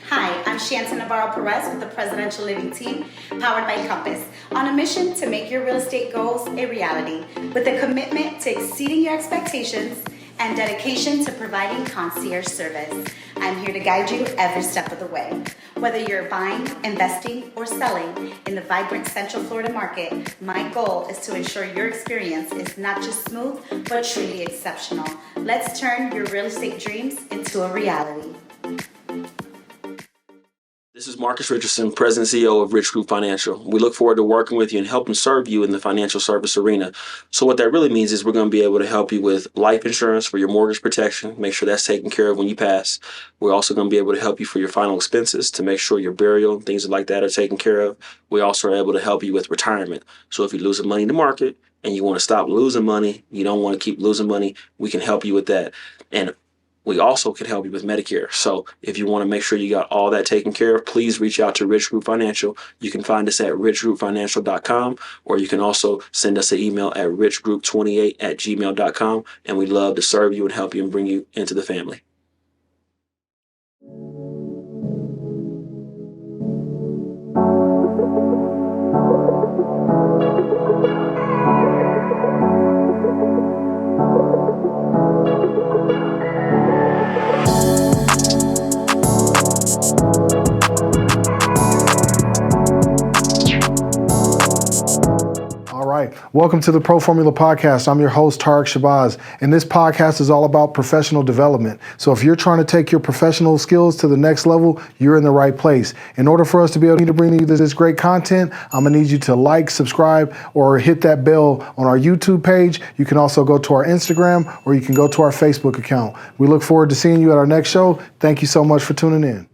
Hi, I'm Shanta Navarro-Perez with the Presidential Living Team, powered by Compass, on a mission to make your real estate goals a reality, with a commitment to exceeding your expectations and dedication to providing concierge service. I'm here to guide you every step of the way. Whether you're buying, investing, or selling in the vibrant Central Florida market, my goal is to ensure your experience is not just smooth, but truly exceptional. Let's turn your real estate dreams into a reality. This is Marcus Richardson, President and CEO of Rich Group Financial. We look forward to working with you and helping serve you in the financial service arena. So what that really means is we're going to be able to help you with life insurance for your mortgage protection, make sure that's taken care of when you pass. We're also going to be able to help you for your final expenses to make sure your burial and things like that are taken care of. We also are able to help you with retirement. So if you're losing money in the market and you want to stop losing money, you don't want to keep losing money, we can help you with that. And we also can help you with Medicare. So if you want to make sure you got all that taken care of, please reach out to Rich Group Financial. You can find us at richgroupfinancial.com, or you can also send us an email at richgroup28@gmail.com, and we'd love to serve you and help you and bring you into the family. Welcome to the Pro Formula Podcast. I'm your host, Tarek Shabazz, and this podcast is all about professional development. So if you're trying to take your professional skills to the next level, you're in the right place. In order for us to be able to bring you this great content, I'm going to need you to like, subscribe, or hit that bell on our YouTube page. You can also go to our Instagram, or you can go to our Facebook account. We look forward to seeing you at our next show. Thank you so much for tuning in.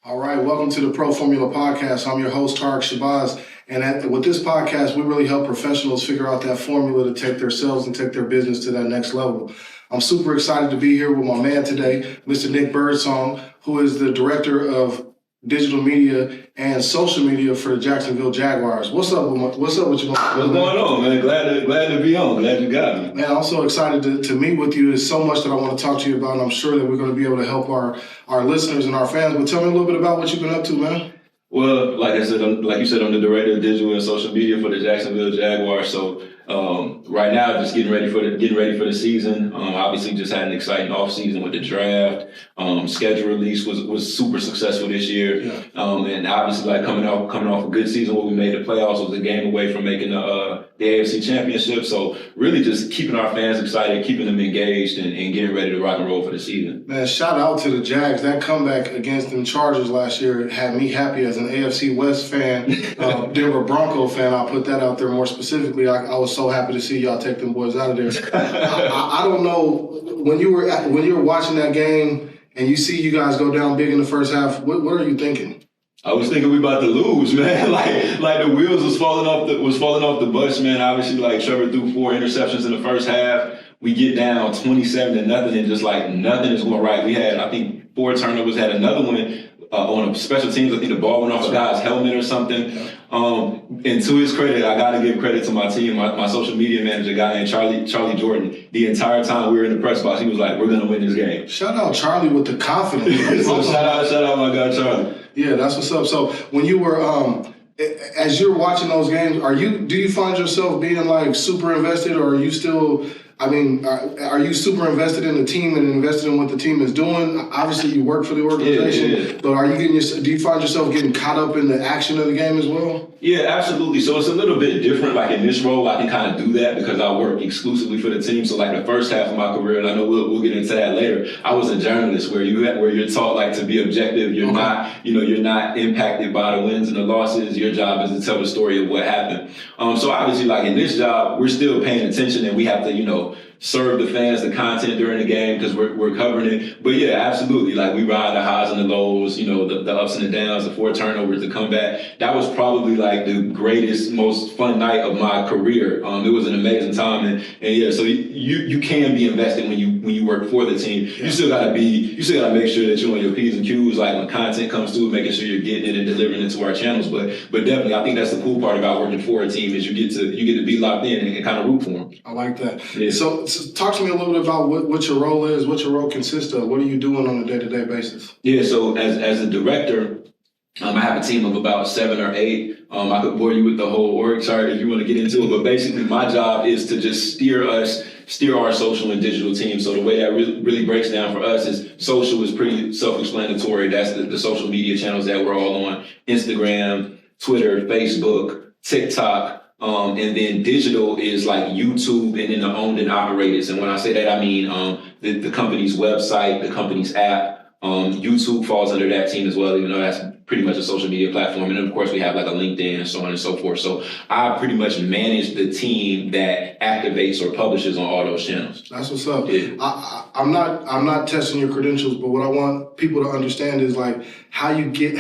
All right, welcome to the Pro Formula Podcast. I'm your host, Tarek Shabazz. And with this podcast, we really help professionals figure out that formula to take themselves and take their business to that next level. I'm super excited to be here with my man today, Mr. Nick Birdsong, who is the Director of Digital Media and Social Media for the Jacksonville Jaguars. What's up with you? What's going on, man? Glad to be on. Glad you got me. Man, I'm so excited to meet with you. There's so much that I want to talk to you about, and I'm sure that we're going to be able to help our listeners and our fans. But tell me a little bit about what you've been up to, man. Well, like I said, like you said, I'm the Director of Digital and Social Media for the Jacksonville Jaguars. So right now, just getting ready for the season. Obviously, just had an exciting off season with the draft. Schedule release was super successful this year. Yeah. And obviously, like coming off a good season where we made the playoffs, was a game away from making the AFC Championship. So really, just keeping our fans excited, keeping them engaged, and getting ready to rock and roll for the season. Man, shout out to the Jags. That comeback against them Chargers last year had me happy as an AFC West fan, Denver Bronco fan. I'll put that out there more specifically. I was so happy to see y'all take them boys out of there. I don't know, when you were watching that game and you see you guys go down big in the first half, what are you thinking? I was thinking we about to lose, man. like the wheels was falling off the bus, man. Obviously, like Trevor threw 4 interceptions in the first half. We get down 27-0, and just like nothing is going right. We had, I think, 4 turnovers. Had another one on a special teams. I think the ball went off a guy's helmet or something. And to his credit, I got to give credit to my team, my social media manager, a guy named Charlie Jordan. The entire time we were in the press box, he was like, "We're gonna win this game." Shout out Charlie with the confidence. So shout out my guy Charlie. Yeah, that's what's up. So when you were as you're watching those games, do you find yourself being like super invested, or are you still? I mean, are you super invested in the team and invested in what the team is doing? Obviously, you work for the organization, yeah. But do you find yourself getting caught up in the action of the game as well? Yeah, absolutely. So it's a little bit different. Like in this role, I can kind of do that because I work exclusively for the team. So like the first half of my career, and I know we'll get into that later, I was a journalist where you're taught like to be objective. You're not impacted by the wins and the losses. Your job is to tell the story of what happened. So obviously, like in this job, we're still paying attention, and we have to, serve the fans the content during the game because we're covering it. But yeah, absolutely. Like we ride the highs and the lows, the ups and the downs, the 4 turnovers, the comeback. That was probably like the greatest, most fun night of my career. It was an amazing time, and yeah. So you can be invested when you work for the team. Yeah. You still gotta make sure that you're on your P's and Q's. Like when content comes through, making sure you're getting it and delivering it to our channels. But definitely, I think that's the cool part about working for a team is you get to be locked in and kind of root for them. I like that. Yeah. So talk to me a little bit about what your role is, what your role consists of. What are you doing on a day-to-day basis? Yeah, so as as a director, I have a team of about 7 or 8. I could bore you with the whole org chart if you want to get into it, but basically my job is to just steer our social and digital team. So the way that really breaks down for us is social is pretty self-explanatory. That's the social media channels that we're all on: Instagram, Twitter, Facebook, TikTok. And then digital is like YouTube and then the owned and operated. And when I say that, I mean the company's website, the company's app. YouTube falls under that team as well, even though that's pretty much a social media platform. And then, of course, we have like a LinkedIn and so on and so forth. So I pretty much manage the team that activates or publishes on all those channels. That's what's up. Yeah. I'm not testing your credentials, but what I want people to understand is like how you get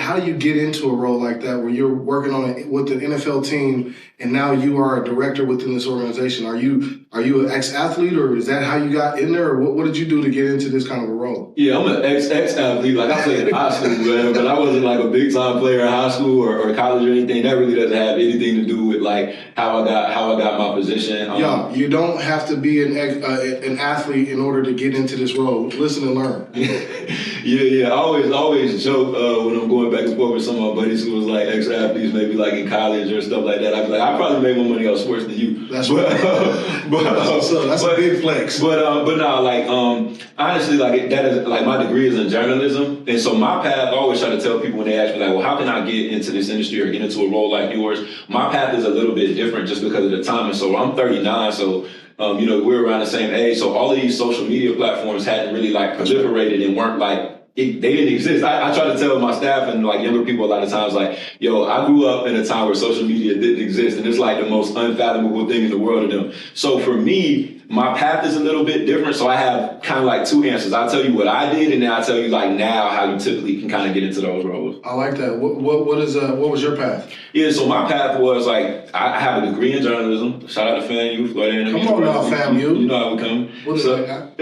into a role like that where you're working on with an NFL team and now you are a director within this organization. Are you an ex-athlete, or is that how you got in there, or what did you do to get into this kind of a role? Yeah, I'm an ex-athlete. Like I played in high school, but I wasn't like a big-time player in high school or college or anything. That really doesn't have anything to do with like how I got my position. You don't have to be an athlete in order to get into this role. Listen and learn. Yeah. I always joke when I'm going back and forth with some of my buddies who was like ex-athletes, maybe like in college or stuff like that. I'd be like, I probably made more money off sports than you. That's a big flex. But no, like honestly, like that is like my degree is in journalism, and so my path. I always try to tell people when they ask me like, well, how can I get into this industry or get into a role like yours? My path is a little bit different just because of the timing. So I'm 39, so. We're around the same age, so all of these social media platforms hadn't really like proliferated and weren't like they didn't exist. I try to tell my staff and like younger people a lot of times like, yo, I grew up in a time where social media didn't exist, and it's like the most unfathomable thing in the world to them. So for me, my path is a little bit different. So I have kind of like two answers. I'll tell you what I did, and then I'll tell you like now how you typically can kind of get into those roles. I like that. What was your path? Yeah, so my path was like I have a degree in journalism. Shout out to FAMU. Come on now, FAMU. You know how we come. What is that?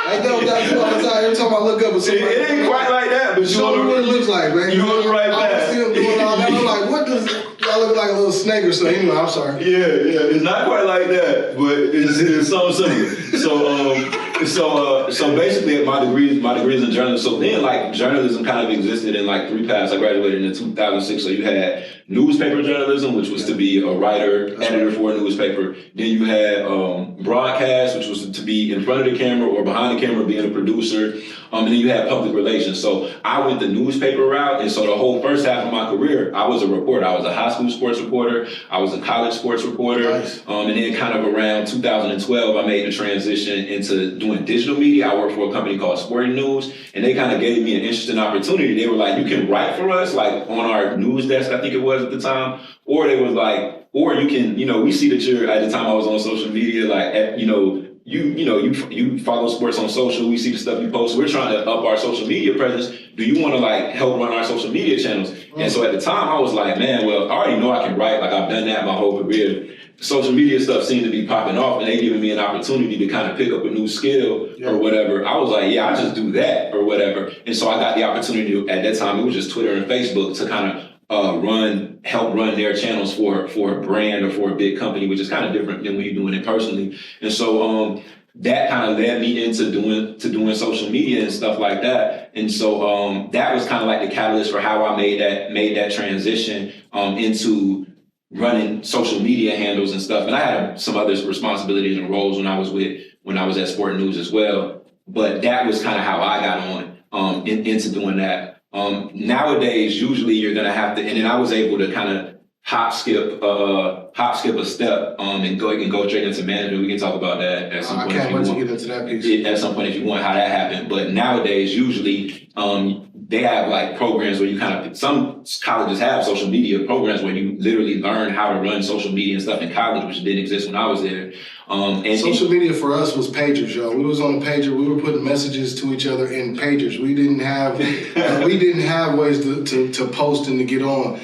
I know that all the time. Every time I look up at somebody, it ain't quite like that, but show me what it looks like, man. You on the right path. I see him doing all that. I'm like, what does I look like a little snake or something? Anyway, I'm sorry. Yeah, it's not quite like that, but it's something similar. So basically, my degree is in journalism. So then, like, journalism kind of existed in like 3 paths. I graduated in 2006. So you had newspaper journalism, which was to be a writer, editor for a newspaper. Then you had broadcast, which was to be in front of the camera or behind the camera, being a producer. And then you had public relations. So I went the newspaper route, and so the whole first half of my career, I was a reporter. I was a high school sports reporter. I was a college sports reporter. Nice. And then kind of around 2012, I made the transition into doing digital media. I worked for a company called Sporting News, and they kind of gave me an interesting opportunity. They were like, you can write for us, like on our news desk, I think it was at the time, or they was like, or you can, we see that you're, at the time I was on social media, like, you follow sports on social. We see the stuff you post. We're trying to up our social media presence. Do you want to like help run our social media channels? And so at the time I was like, man, well, I already know I can write. Like I've done that my whole career. Social media stuff seemed to be popping off, and they giving me an opportunity to kind of pick up a new skill or whatever. I was like, yeah, I just do that or whatever. And so I got the opportunity at that time. It was just Twitter and Facebook to kind of help run their channels for a brand or for a big company, which is kind of different than when you're doing it personally. And so that kind of led me into doing social media and stuff like that. And so that was kind of like the catalyst for how I made that transition into running social media handles and stuff. And I had some other responsibilities and roles when I was at Sport News as well. But that was kind of how I got on into doing that. Nowadays, usually you're gonna have to, and then I was able to kind of hop skip a step and go straight into management. We can talk about that at some point. I can't wait to get into that piece. At some point, if you want, how that happened. But nowadays, usually they have like programs where you kind of, some colleges have social media programs where you literally learn how to run social media and stuff in college, which didn't exist when I was there. And social media for us was pagers, yo. We was on a pager. We were putting messages to each other in pagers. We didn't have ways to post and to get on.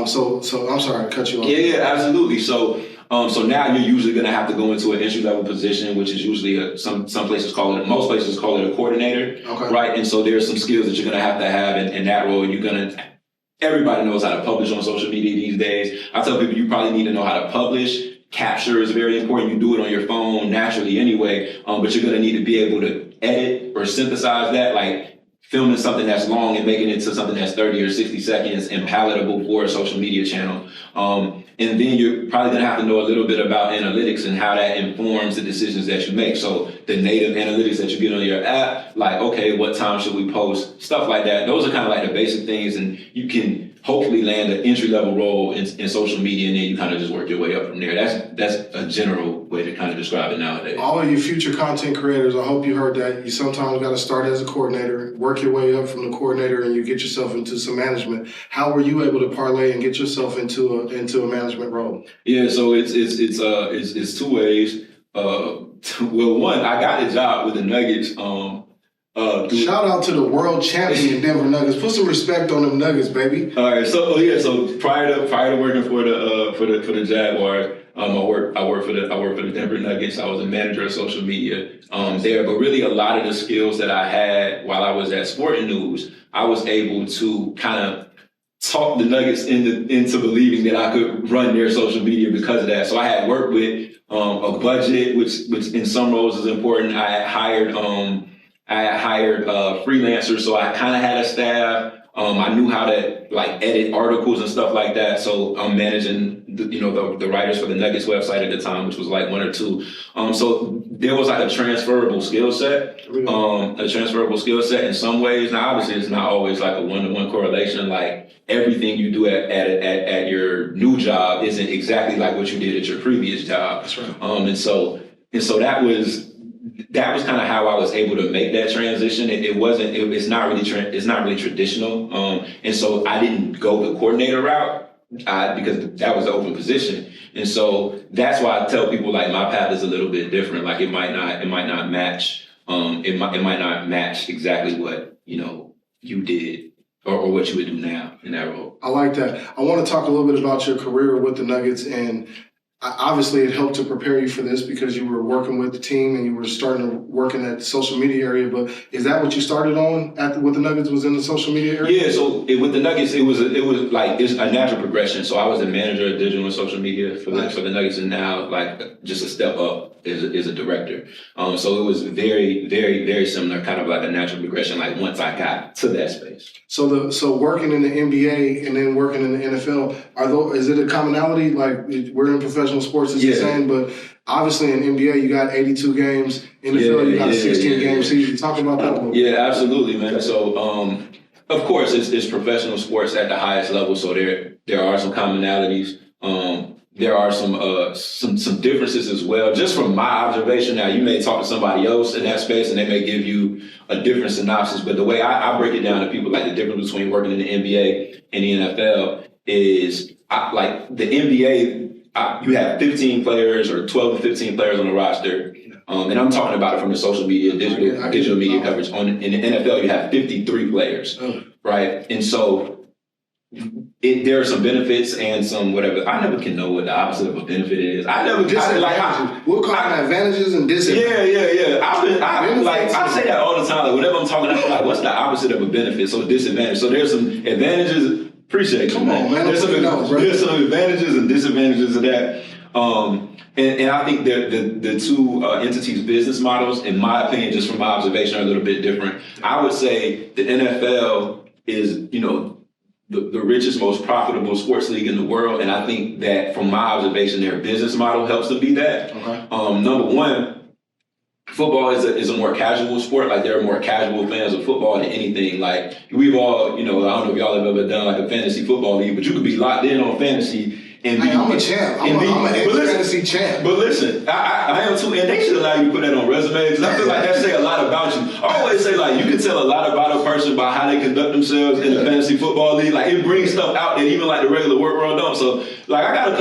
So I'm sorry to cut you off. Yeah, absolutely. So now you're usually going to have to go into an entry-level position, which is usually most places call it a coordinator, right? And so there's some skills that you're going to have in that role. Everybody knows how to publish on social media these days. I tell people you probably need to know how to publish. Capture is very important. You do it on your phone naturally anyway, but you're going to need to be able to edit or synthesize that. Like filming something that's long and making it to something that's 30 or 60 seconds and palatable for a social media channel. And then you're probably going to have to know a little bit about analytics and how that informs the decisions that you make. So the native analytics that you get on your app, like, okay, what time should we post? Stuff like that. Those are kind of like the basic things, and you can hopefully land an entry-level role in social media, and then you kind of just work your way up from there. That's a general way to kind of describe it nowadays. All of you future content creators, I hope you heard that. You sometimes got to start as a coordinator, work your way up from the coordinator, and you get yourself into some management. How were you able to parlay and get yourself into a management role? Yeah, so it's two ways. Well, one, I got a job with the Nuggets. Shout out to the world champion Denver Nuggets. Put some respect on them Nuggets, baby. All right, so prior to working for the Jaguars, I worked for the Denver Nuggets. I was a manager of social media there, but really a lot of the skills that I had while I was at Sporting News, I was able to kind of talk the Nuggets into believing that I could run their social media because of that. So I had worked with a budget, which in some roles is important. I had hired freelancers, so I kind of had a staff. I knew how to like edit articles and stuff like that. So I'm managing the writers for the Nuggets website at the time, which was like one or two. So there was like a transferable skill set. In some ways. Now, obviously, it's not always like a one-to-one correlation. Like everything you do at your new job isn't exactly like what you did at your previous job. That's right. And so that was kind of how I was able to make that transition. It's not really traditional. And so I didn't go the coordinator route because that was the open position. And so that's why I tell people like my path is a little bit different. Like it might not match. It might not match exactly what you did or what you would do now in that role. I like that. I want to talk a little bit about your career with the Nuggets, and obviously it helped to prepare you for this because you were working with the team and you were starting to work in that social media area. But is that what you started on with the Nuggets, was in the social media area? Yeah, so with the Nuggets, it's a natural progression. So I was a manager of digital and social media for the Nuggets, and now like just a step up is a director. So it was very, very, very similar, kind of like a natural progression, like once I got to that space. So working in the NBA and then working in the NFL, is it a commonality? Like we're in professional sports, as you're saying, but obviously in NBA you got 82 games. NFL you got a 16 game season. Talk about that a little bit. Yeah, absolutely, man. So of course it's professional sports at the highest level. So there are some commonalities. There are some differences as well. Just from my observation, now you may talk to somebody else in that space and they may give you a different synopsis, but the way I break it down to people, like the difference between working in the NBA and the NFL is like the NBA, you have 15 players or 12 to 15 players on the roster. And I'm talking about it from the social media, digital media coverage. In the NFL, you have 53 players, right? And so there are some benefits and some whatever. I never can know what the opposite of a benefit is. We'll call them advantages and disadvantages. Yeah. I say that all the time. Like whenever I'm talking, I'm like, what's the opposite of a benefit? So disadvantage. So there's some advantages. Appreciate you, man. There's some advantages and disadvantages of that. And I think the two entities' business models, in my opinion, just from my observation, are a little bit different. I would say the NFL is, the richest, most profitable sports league in the world. And I think that from my observation, their business model helps them be that. Okay. Number one, football is a more casual sport. Like there are more casual fans of football than anything. Like we've all, I don't know if y'all have ever done like a fantasy football league, but you could be locked in on fantasy. I'm a champ. I'm an ex-fantasy champ. But listen, I am too, and they should allow you to put that on resumes. I feel like that say a lot about you. I always say like you can tell a lot about a person by how they conduct themselves in the fantasy football league. Like it brings stuff out that even like the regular work world don't. So like I got a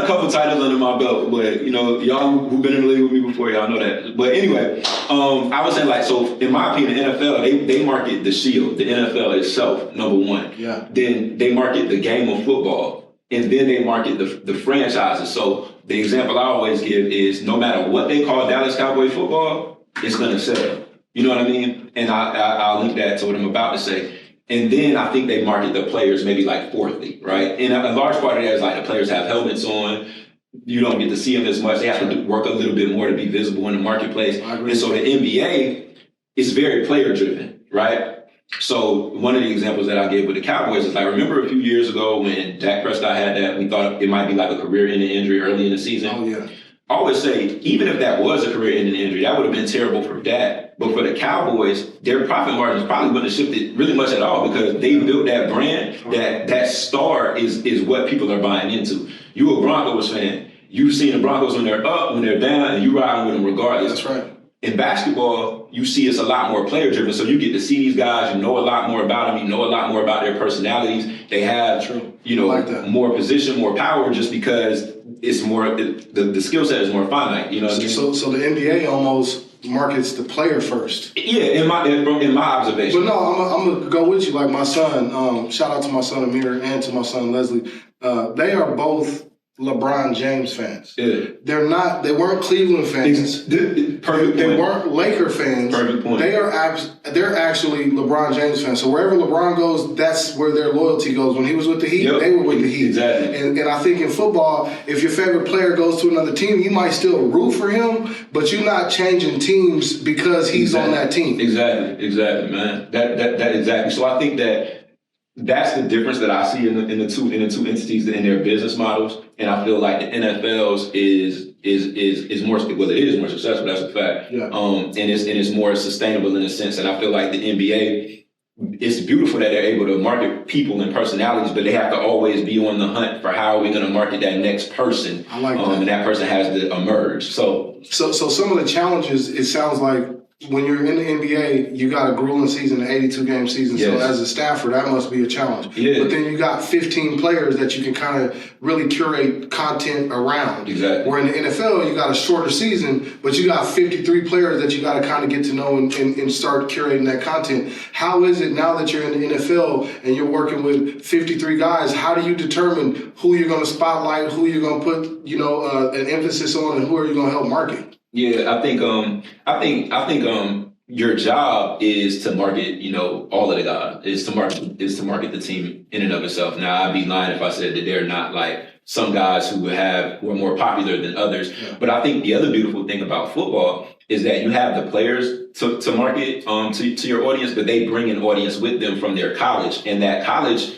couple titles under my belt, but y'all who've been in the league with me before, y'all know that. But anyway, I was saying like, so in my opinion, the NFL they market the shield, the NFL itself, number one. Yeah. Then they market the game of football. And then they market the franchises. So the example I always give is no matter what they call Dallas Cowboy football, it's going to sell. You know what I mean? And I'll link that to what I'm about to say. And then I think they market the players maybe like fourthly, right? And a large part of that is like the players have helmets on. You don't get to see them as much. They have to work a little bit more to be visible in the marketplace. And so the NBA is very player driven. right? So one of the examples that I gave with the Cowboys is like, remember a few years ago when Dak Prescott had that, we thought it might be like a career-ending injury early in the season? Oh, yeah. I always say, even if that was a career-ending injury, that would have been terrible for Dak. But for the Cowboys, their profit margins probably wouldn't have shifted really much at all because they built that brand, that star is what people are buying into. You a Broncos fan. You've seen the Broncos when they're up, when they're down, and you ride with them regardless. That's right. In basketball, you see it's a lot more player-driven, so you get to see these guys, you know a lot more about them, you know a lot more about their personalities. They have, more position, more power just because it's more, the skill set is more finite, you know what I mean? So the NBA almost markets the player first. Yeah, in my observation. But no, I'm going to go with you. Like my son, shout out to my son Amir and to my son Leslie. They are both LeBron James fans. Yeah. They weren't Cleveland fans. Perfect point. They weren't Laker fans. Perfect point. They're actually LeBron James fans. So wherever LeBron goes, that's where their loyalty goes. When he was with the Heat, they were with the Heat. Exactly. And I think in football, if your favorite player goes to another team, you might still root for him, but you're not changing teams because he's on that team. Exactly, man. That exactly. So I think that's the difference that I see in the two entities in their business models, and I feel like the NFL's is more, well, it is more successful. That's a fact. Yeah. And it's more sustainable in a sense. And I feel like the NBA, it's beautiful that they're able to market people and personalities, but they have to always be on the hunt for how are we going to market that next person. I like that. And that person has to emerge. So some of the challenges, it sounds like, when you're in the NBA, you got a grueling season, an 82-game season. Yes. So as a staffer, that must be a challenge. Yeah. But then you got 15 players that you can kind of really curate content around. Exactly. Where in the NFL, you got a shorter season, but you got 53 players that you got to kind of get to know and start curating that content. How is it now that you're in the NFL and you're working with 53 guys, how do you determine who you're going to spotlight, who you're going to put, an emphasis on, and who are you going to help market? Yeah, I think your job is to market, all of the guys, is to market the team in and of itself. Now, I'd be lying if I said that they're not like some guys who are more popular than others. Yeah. But I think the other beautiful thing about football is that you have the players to market to your audience, but they bring an audience with them from their college, and that college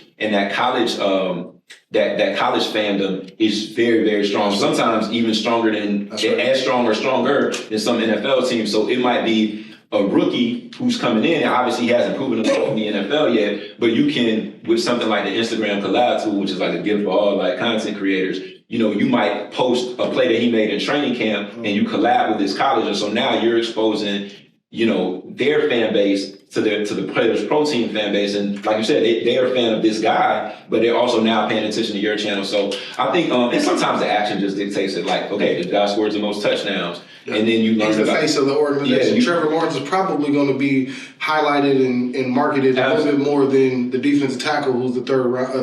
fandom is very, very strong. Sometimes even stronger than, as strong or stronger than some NFL teams. So it might be a rookie who's coming in, and obviously he hasn't proven himself in the NFL yet, but you can, with something like the Instagram collab tool, which is like a gift for all like content creators, you might post a play that he made in training camp and you collab with this college. And so now you're exposing, their fan base to the Players Pro Team fan base. And like you said, they are a fan of this guy, but they're also now paying attention to your channel. So I think, and sometimes the action just dictates it. Like, okay, this guy scores the most touchdowns. Yeah. And then you learn he's the face of the organization. Trevor Lawrence is probably going to be highlighted and marketed a little bit more than the defensive tackle, who's the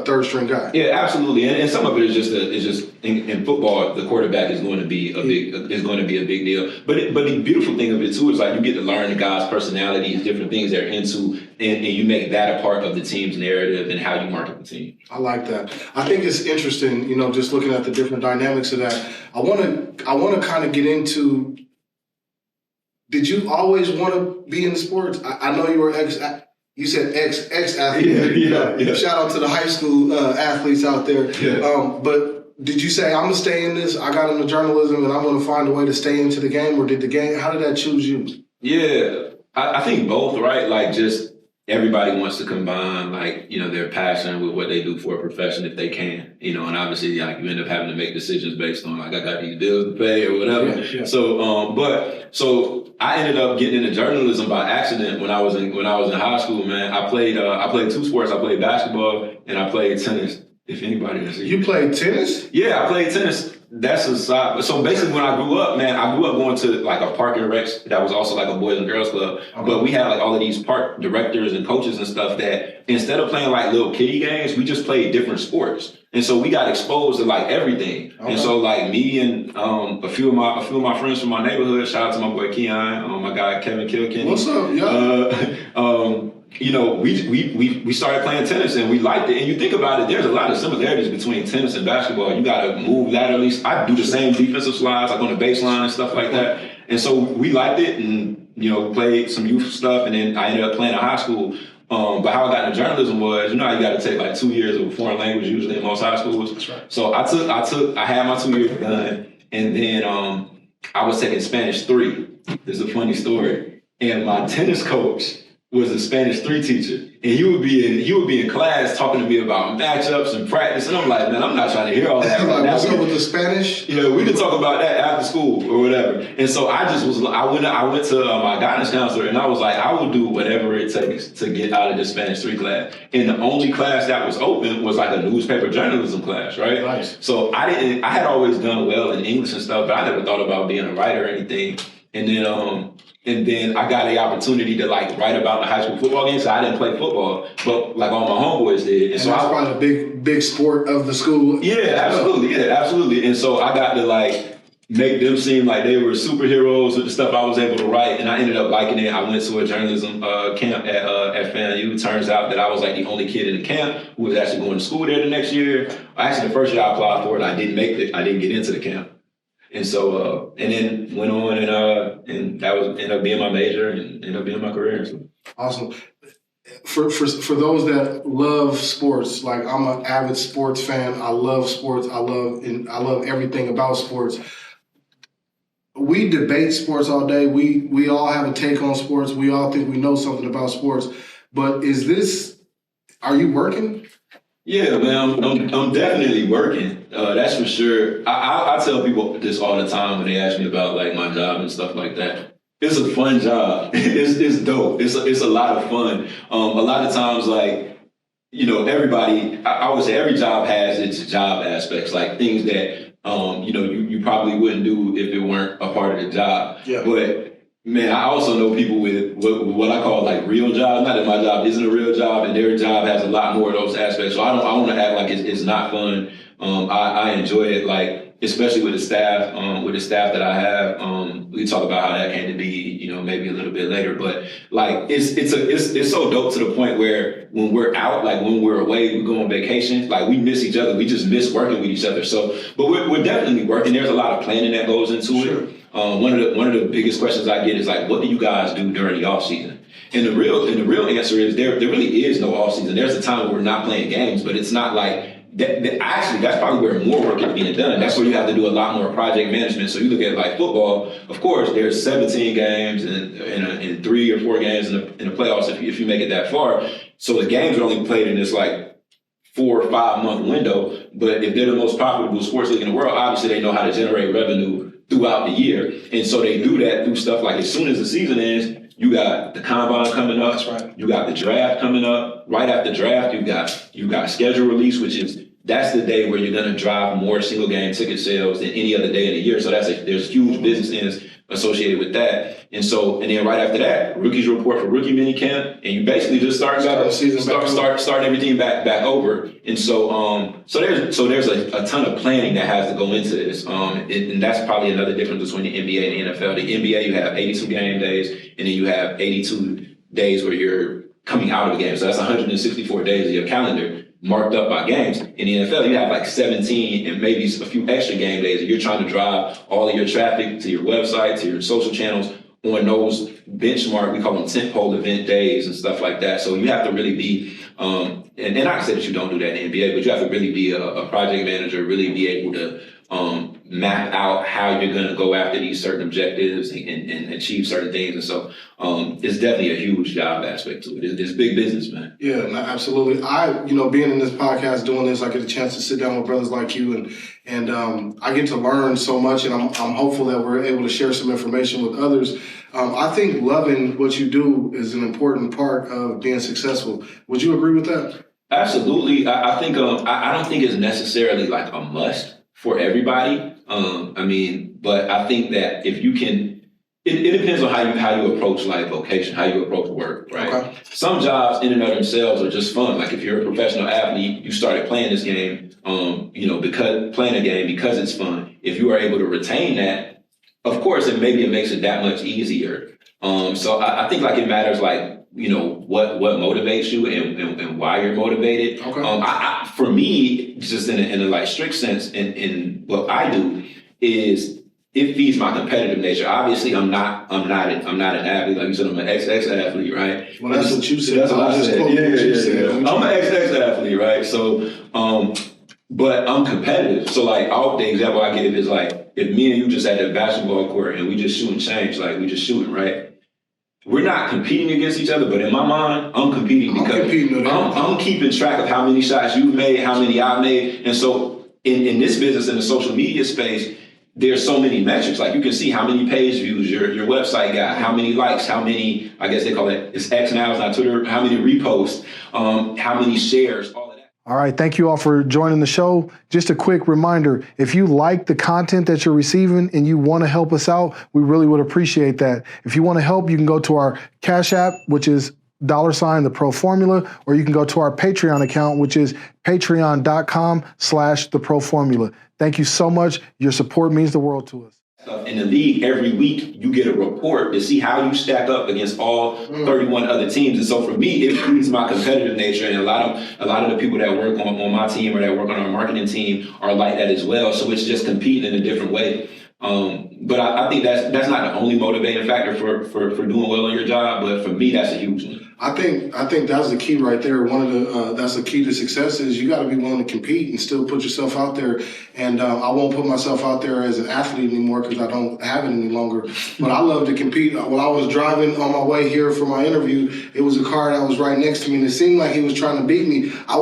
third string guy. Yeah, absolutely. And some of it is just in football, the quarterback is going to be a big deal. But the beautiful thing of it too is like you get to learn the guy's personalities, different things they're into, and you make that a part of the team's narrative and how you market the team. I like that. I think it's interesting, just looking at the different dynamics of that. I want to kind of get into. Did you always want to be in sports? I know you were you said ex-athlete. Yeah. Shout out to the high school athletes out there. Yeah. But did you say, I'm going to stay in this, I got into journalism, and I'm going to find a way to stay into the game, or how did that choose you? Yeah, I think both, right? Like just everybody wants to combine their passion with what they do for a profession if they can, and obviously you end up having to make decisions based on I got these bills to pay or whatever. Yeah. So I ended up getting into journalism by accident when I was in high school, man. I played two sports. I played basketball and I played tennis. If anybody has seen. You played tennis? Yeah, I played tennis. That's a side. So basically when I grew up, man, I grew up going to like a park and rec that was also like a boys and girls club. Okay. But we had like all of these park directors and coaches and stuff that instead of playing like little kiddie games, we just played different sports. And so we got exposed to like everything. Okay. And so like me and a few of my friends from my neighborhood, shout out to my boy Keon, my guy Kevin Kilkenny. What's up, yo? We started playing tennis and we liked it. And you think about it, there's a lot of similarities between tennis and basketball. You got to move laterally. I do the same defensive slides, like on the baseline and stuff like that. And so we liked it. And played some youth stuff, and then I ended up playing in high school. But how I got into journalism was, how you got to take like 2 years of a foreign language usually in most high schools. That's right. So I had my 2 years done, and then I was taking Spanish 3. This is a funny story. And my tennis coach was a Spanish 3 teacher, and he would be in class talking to me about matchups and practice, and I'm like, man, I'm not trying to hear all that. Like, what's up with the Spanish? Yeah, we could talk about that after school or whatever. And so I went to my guidance counselor, and I was like, I will do whatever it takes to get out of this Spanish 3 class. And the only class that was open was like a newspaper journalism class, right? Nice. So I had always done well in English and stuff, but I never thought about being a writer or anything. And then I got the opportunity to like write about the high school football game. So I didn't play football, but like all my homeboys did. And so that's probably the big sport of the school. Yeah, absolutely. And so I got to like make them seem like they were superheroes with the stuff I was able to write, and I ended up liking it. I went to a journalism camp at FAMU. It turns out that I was like the only kid in the camp who was actually going to school there the next year. Actually, the first year I applied for it, I didn't make it. I didn't get into the camp. And so, and then went on and that ended up being my major and ended up being my career. So. Awesome. For those that love sports, like I'm an avid sports fan. I love sports. I love everything about sports. We debate sports all day. We all have a take on sports. We all think we know something about sports. But are you working? Yeah, man, I'm definitely working. That's for sure. I tell people this all the time when they ask me about like my job and stuff like that. It's a fun job. It's dope. It's a lot of fun. A lot of times, like, everybody, I would say every job has its job aspects, like things that you probably wouldn't do if it weren't a part of the job. Yeah. But man, I also know people with what I call like real jobs. Not that my job isn't a real job, and their job has a lot more of those aspects. So I want to act like it's not fun. I enjoy it, like especially with the staff. With the staff that I have, we can talk about how that came to be, maybe a little bit later. But like it's so dope to the point where when we're out, like when we're away, we go on vacation, like we miss each other. We just miss working with each other. So, but we're definitely working. There's a lot of planning that goes into it. One of the biggest questions I get is like, what do you guys do during the off season? And the real answer is there really is no off season. There's a time where we're not playing games, but it's not like that. Actually, that's probably where more work is being done. That's where you have to do a lot more project management. So you look at like football. Of course, there's 17 games and 3 or 4 games in the playoffs if you make it that far. So the games are only played in this like 4 or 5 month window. But if they're the most profitable sports league in the world, obviously they know how to generate revenue throughout the year. And so they do that through stuff like as soon as the season ends, you got the combine coming up. That's right. You got the draft coming up. Right after draft, you got schedule release, that's the day where you're going to drive more single game ticket sales than any other day of the year. So there's huge business ends associated with that. And then right after that, rookies report for rookie mini camp, and you basically just start everything back over. And so there's a ton of planning that has to go into this. And that's probably another difference between the NBA and the NFL. The NBA, you have 82 game days, and then you have 82 days where you're coming out of the game. So that's 164 days of your calendar marked up by games. In the NFL, you have like 17 and maybe a few extra game days. And you're trying to drive all of your traffic to your website, to your social channels on those benchmark, we call them tentpole event days and stuff like that. So you have to really be, and I can say that you don't do that in the NBA, but you have to really be a project manager, really be able to map out how you're going to go after these certain objectives and achieve certain things. And so it's definitely a huge job aspect to it. It's big business, man. Yeah, no, absolutely. Being in this podcast, doing this, I get a chance to sit down with brothers like you and I get to learn so much, and I'm hopeful that we're able to share some information with others. I think loving what you do is an important part of being successful. Would you agree with that? Absolutely. I think I don't think it's necessarily like a must for everybody. But I think that if you can, it depends on how you approach like vocation, how you approach work, right? Okay. Some jobs in and of themselves are just fun. Like if you're a professional athlete, you started playing this game, because playing a game because it's fun. If you are able to retain that, of course, it makes it that much easier. So I think like it matters like, what motivates you and why you're motivated. Okay. For me, just in a like strict sense, in what I do is it feeds my competitive nature. Obviously, I'm not an athlete. Like you said, I'm an XX athlete, right? Well, that's what you said. That's what I said. Yeah. I'm an XX athlete, right? So, but I'm competitive. So, like, the example I give is like, if me and you just at the basketball court and we just shooting change, like we just shooting, right? We're not competing against each other, but in my mind, I'm competing because I'm keeping track of how many shots you've made, how many I've made. And so in this business, in the social media space, there's so many metrics. Like you can see how many page views your website got, how many likes, how many, I guess they call it's X now, it's not Twitter, how many reposts, how many shares, all of that. All right, thank you all for joining the show. Just a quick reminder, if you like the content that you're receiving and you want to help us out, we really would appreciate that. If you want to help, you can go to our Cash App, which is $the Pro Formula, or you can go to our Patreon account, which is patreon.com/the Pro Formula. Thank you so much. Your support means the world to us. In the league, every week you get a report to see how you stack up against all 31 other teams. And so for me, it feeds my competitive nature. And a lot of the people that work on my team or that work on our marketing team are like that as well. So it's just competing in a different way. But I think that's not the only motivating factor for doing well in your job. But for me, that's a huge one. I think that's the key right there. That's the key to success is you got to be willing to compete and still put yourself out there. And I won't put myself out there as an athlete anymore because I don't have it any longer. But I love to compete. When I was driving on my way here for my interview, it was a car that was right next to me, and it seemed like he was trying to beat me. I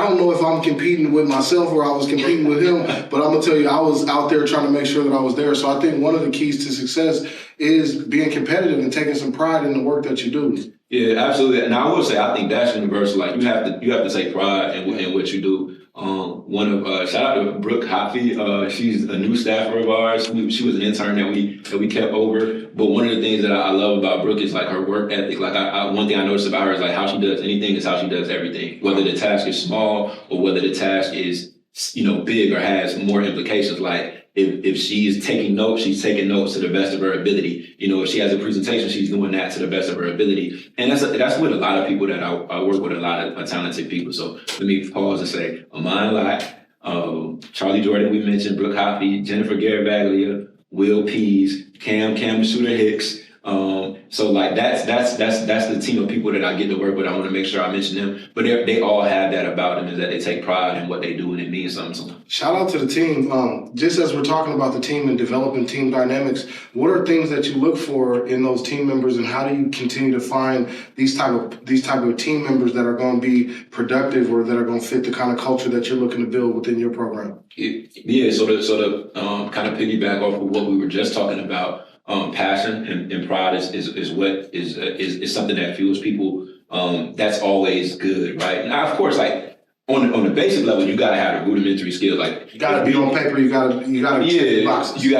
don't know if I'm competing with myself or I was competing with him, but I'm gonna tell you, I was out there trying to make sure that I was there. So I think one of the keys to success is being competitive and taking some pride in the work that you do. Yeah, absolutely. And I will say, I think that's universal. Like you have to take pride in what you do. Shout out to Brooke Hoppy. She's a new staffer of ours. She was an intern that we kept over. But one of the things that I love about Brooke is like her work ethic. Like one thing I noticed about her is like how she does anything is how she does everything. Whether the task is small or whether the task is big or has more implications. Like if she's taking notes, she's taking notes to the best of her ability. If she has a presentation, she's doing that to the best of her ability. And that's with a lot of people that I work with, a lot of talented people. So let me pause and say, Amon Lott, Charlie Jordan, we mentioned, Brooke Hoppy, Jennifer Garabaglia, Will Pease, Cam Shooter Hicks. So like that's the team of people that I get to work with. I want to make sure I mention them, but they all have that about them, is that they take pride in what they do and it means something to them. Shout out to the team. Just as we're talking about the team and developing team dynamics, what are things that you look for in those team members, and how do you continue to find these type of team members that are going to be productive or that are going to fit the kind of culture that you're looking to build within your program? Yeah. So to kind of piggyback off of what we were just talking about. Passion and pride is something that fuels people. That's always good, right? Now, of course, like on the basic level, you gotta have the rudimentary skills. Like you gotta be on paper. You gotta check boxes. You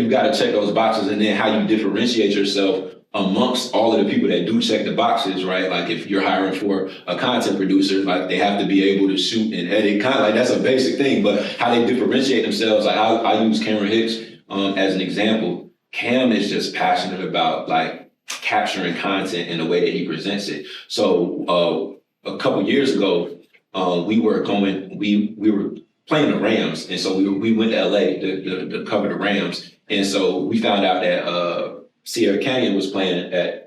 gotta check those boxes, and then how you differentiate yourself amongst all of the people that do check the boxes, right? Like if you're hiring for a content producer, like they have to be able to shoot and edit. Kind of like that's a basic thing, but how they differentiate themselves. Like I use Cameron Hicks as an example. Cam is just passionate about like capturing content in the way that he presents it. So a couple years ago, we were playing the Rams, and so we went to LA to cover the Rams, and so we found out that Sierra Canyon was playing at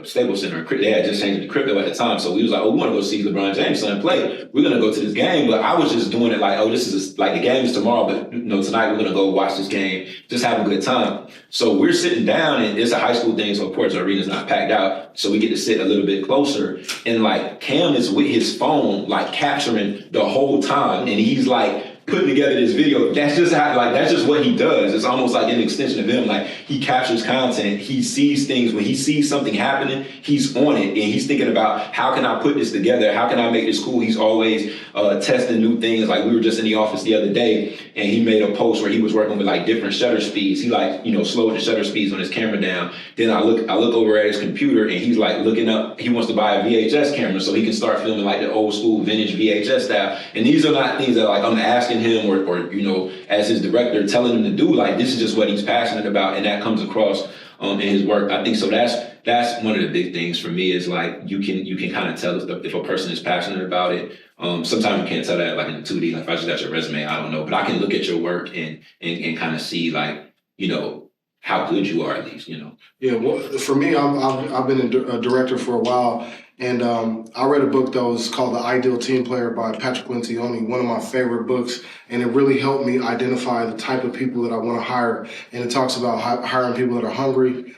Staples Center. They had just changed the crypto at the time, so we was like, we want to go see LeBron James son play. We're gonna go to this game, but I was just doing it like, this is like the game is tomorrow, but tonight we're gonna go watch this game, just have a good time. So we're sitting down, and it's a high school thing, so of course the arena's not packed out, so we get to sit a little bit closer, and like Cam is with his phone, like capturing the whole time, and he's like putting together this video. That's just what he does. It's almost like an extension of him. Like he captures content. He sees things. When he sees something happening, he's on it, and he's thinking about how can I put this together? How can I make this cool? He's always testing new things. Like we were just in the office the other day, and he made a post where he was working with like different shutter speeds. He slowed the shutter speeds on his camera down. Then I look over at his computer, and he's like looking up. He wants to buy a VHS camera so he can start filming like the old school vintage VHS style. And these are not things that like I'm asking him or as his director telling him to do. Like this is just what he's passionate about, and that comes across in his work. I think so. That's one of the big things for me is like you can kind of tell if a person is passionate about it. Sometimes you can't tell that like in the 2D. Like if I just got your resume, I don't know, but I can look at your work and kind of see like how good you are at least, Yeah, well, for me, I've been a director for a while, and I read a book that was called The Ideal Team Player by Patrick Lencioni, one of my favorite books, and it really helped me identify the type of people that I want to hire. And it talks about hiring people that are hungry,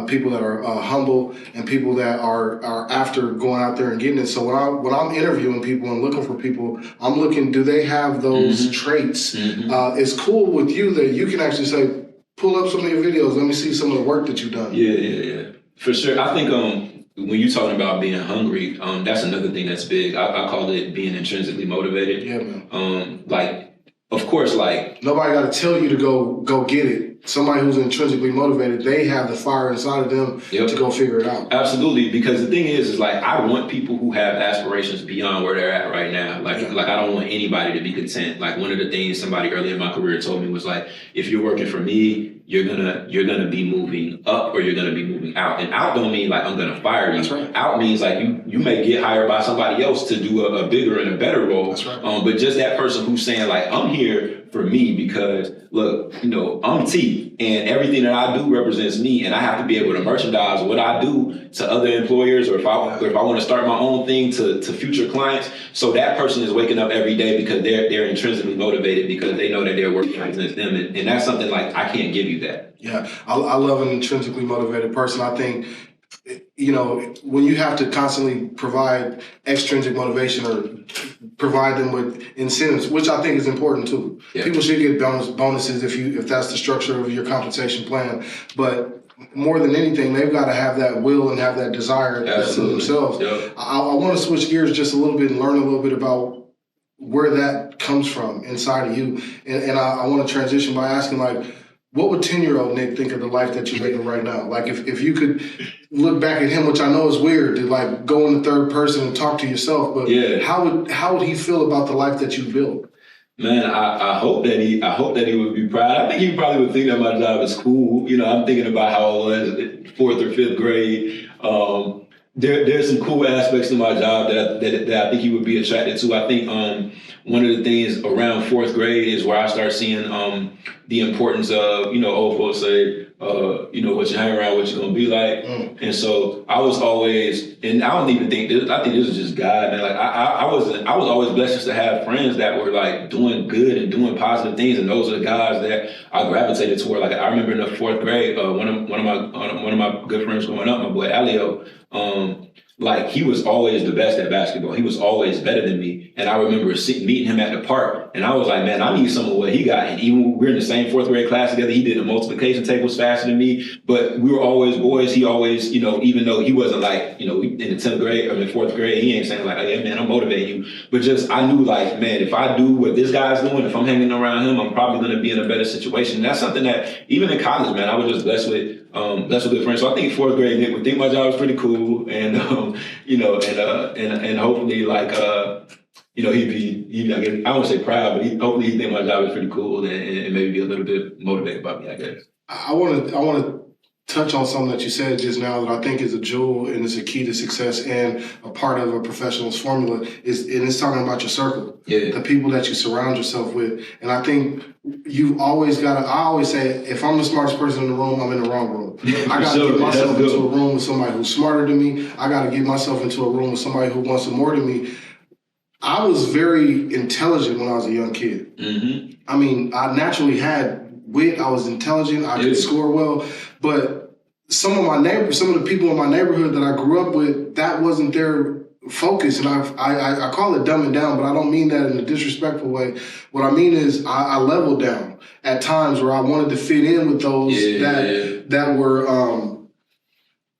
people that are humble, and people that are after going out there and getting it. So when I'm interviewing people and looking for people, I'm looking, do they have those traits? It's cool with you that you can actually say, pull up some of your videos. Let me see some of the work that you've done. Yeah. For sure. I think when you're talking about being hungry, that's another thing that's big. I call it being intrinsically motivated. Yeah, man. Of course, nobody got to tell you to go get it. Somebody who's intrinsically motivated, they have the fire inside of them to go figure it out. Absolutely, because the thing is I want people who have aspirations beyond where they're at right now. I don't want anybody to be content. One of the things somebody early in my career told me was if you're working for me, you're gonna be moving up or you're gonna be moving out. And out don't mean I'm gonna fire you. That's right. Out means you may get hired by somebody else to do a bigger and a better role. That's right. But just that person who's saying I'm here for me because look, I'm T and everything that I do represents me, and I have to be able to merchandise what I do to other employers, or if I want to start my own thing to future clients. So that person is waking up every day because they're intrinsically motivated because they know that their work represents them, and that's something I can't give you that. Yeah, I love an intrinsically motivated person. I think, when you have to constantly provide extrinsic motivation or provide them with incentives, which I think is important too. Yeah. People should get bonuses if that's the structure of your compensation plan. But more than anything, they've got to have that will and have that desire to themselves. Yep. I want to switch gears just a little bit and learn a little bit about where that comes from inside of you. And I want to transition by asking, what would 10-year-old Nick think of the life that you're living right now? If you could look back at him, which I know is weird to go in the third person and talk to yourself, but how would he feel about the life that you built? Man, I hope that he would be proud. I think he probably would think that my job is cool. I'm thinking about how I was in 4th or 5th grade. There's some cool aspects to my job that I think he would be attracted to. I think one of the things around 4th grade is where I start seeing the importance of, old folks say, what you hang around, what you're gonna be like. And so I was always, and I don't even think this, I think this is just God, man. I was always blessed just to have friends that were doing good and doing positive things, and those are the guys that I gravitated toward. I remember in the 4th grade, one of my good friends growing up, my boy Alio, he was always the best at basketball. He was always better than me. And I remember meeting him at the park, and I was like, man, I need some of what he got. And even when we were in the same 4th grade class together, he did the multiplication tables faster than me, but we were always boys. He always, even though he wasn't in the 10th grade or the 4th grade, he ain't saying hey man, I'm motivating you. But just, I knew man, if I do what this guy's doing, if I'm hanging around him, I'm probably going to be in a better situation. And that's something that even in college, man, I was just blessed with good friends. So I think 4th grade Nick would think my job was pretty cool, and and hopefully he'd be I won't say proud, but hopefully he'd think my job was pretty cool and maybe be a little bit motivated by me, I guess. I want to touch on something that you said just now that I think is a jewel and is a key to success and a part of a professional's formula it's talking about your circle, the people that you surround yourself with. And I think you've always got to, I always say, if I'm the smartest person in the room, I'm in the wrong room. I got to get myself into a room with somebody who's smarter than me. I got to get myself into a room with somebody who wants more than me. I was very intelligent when I was a young kid. Mm-hmm. I mean, I naturally had wit. I was intelligent. I could score well. But some of the people in my neighborhood that I grew up with, that wasn't their focus. And I call it dumbing down, but I don't mean that in a disrespectful way. What I mean is I leveled down at times where I wanted to fit in with those that were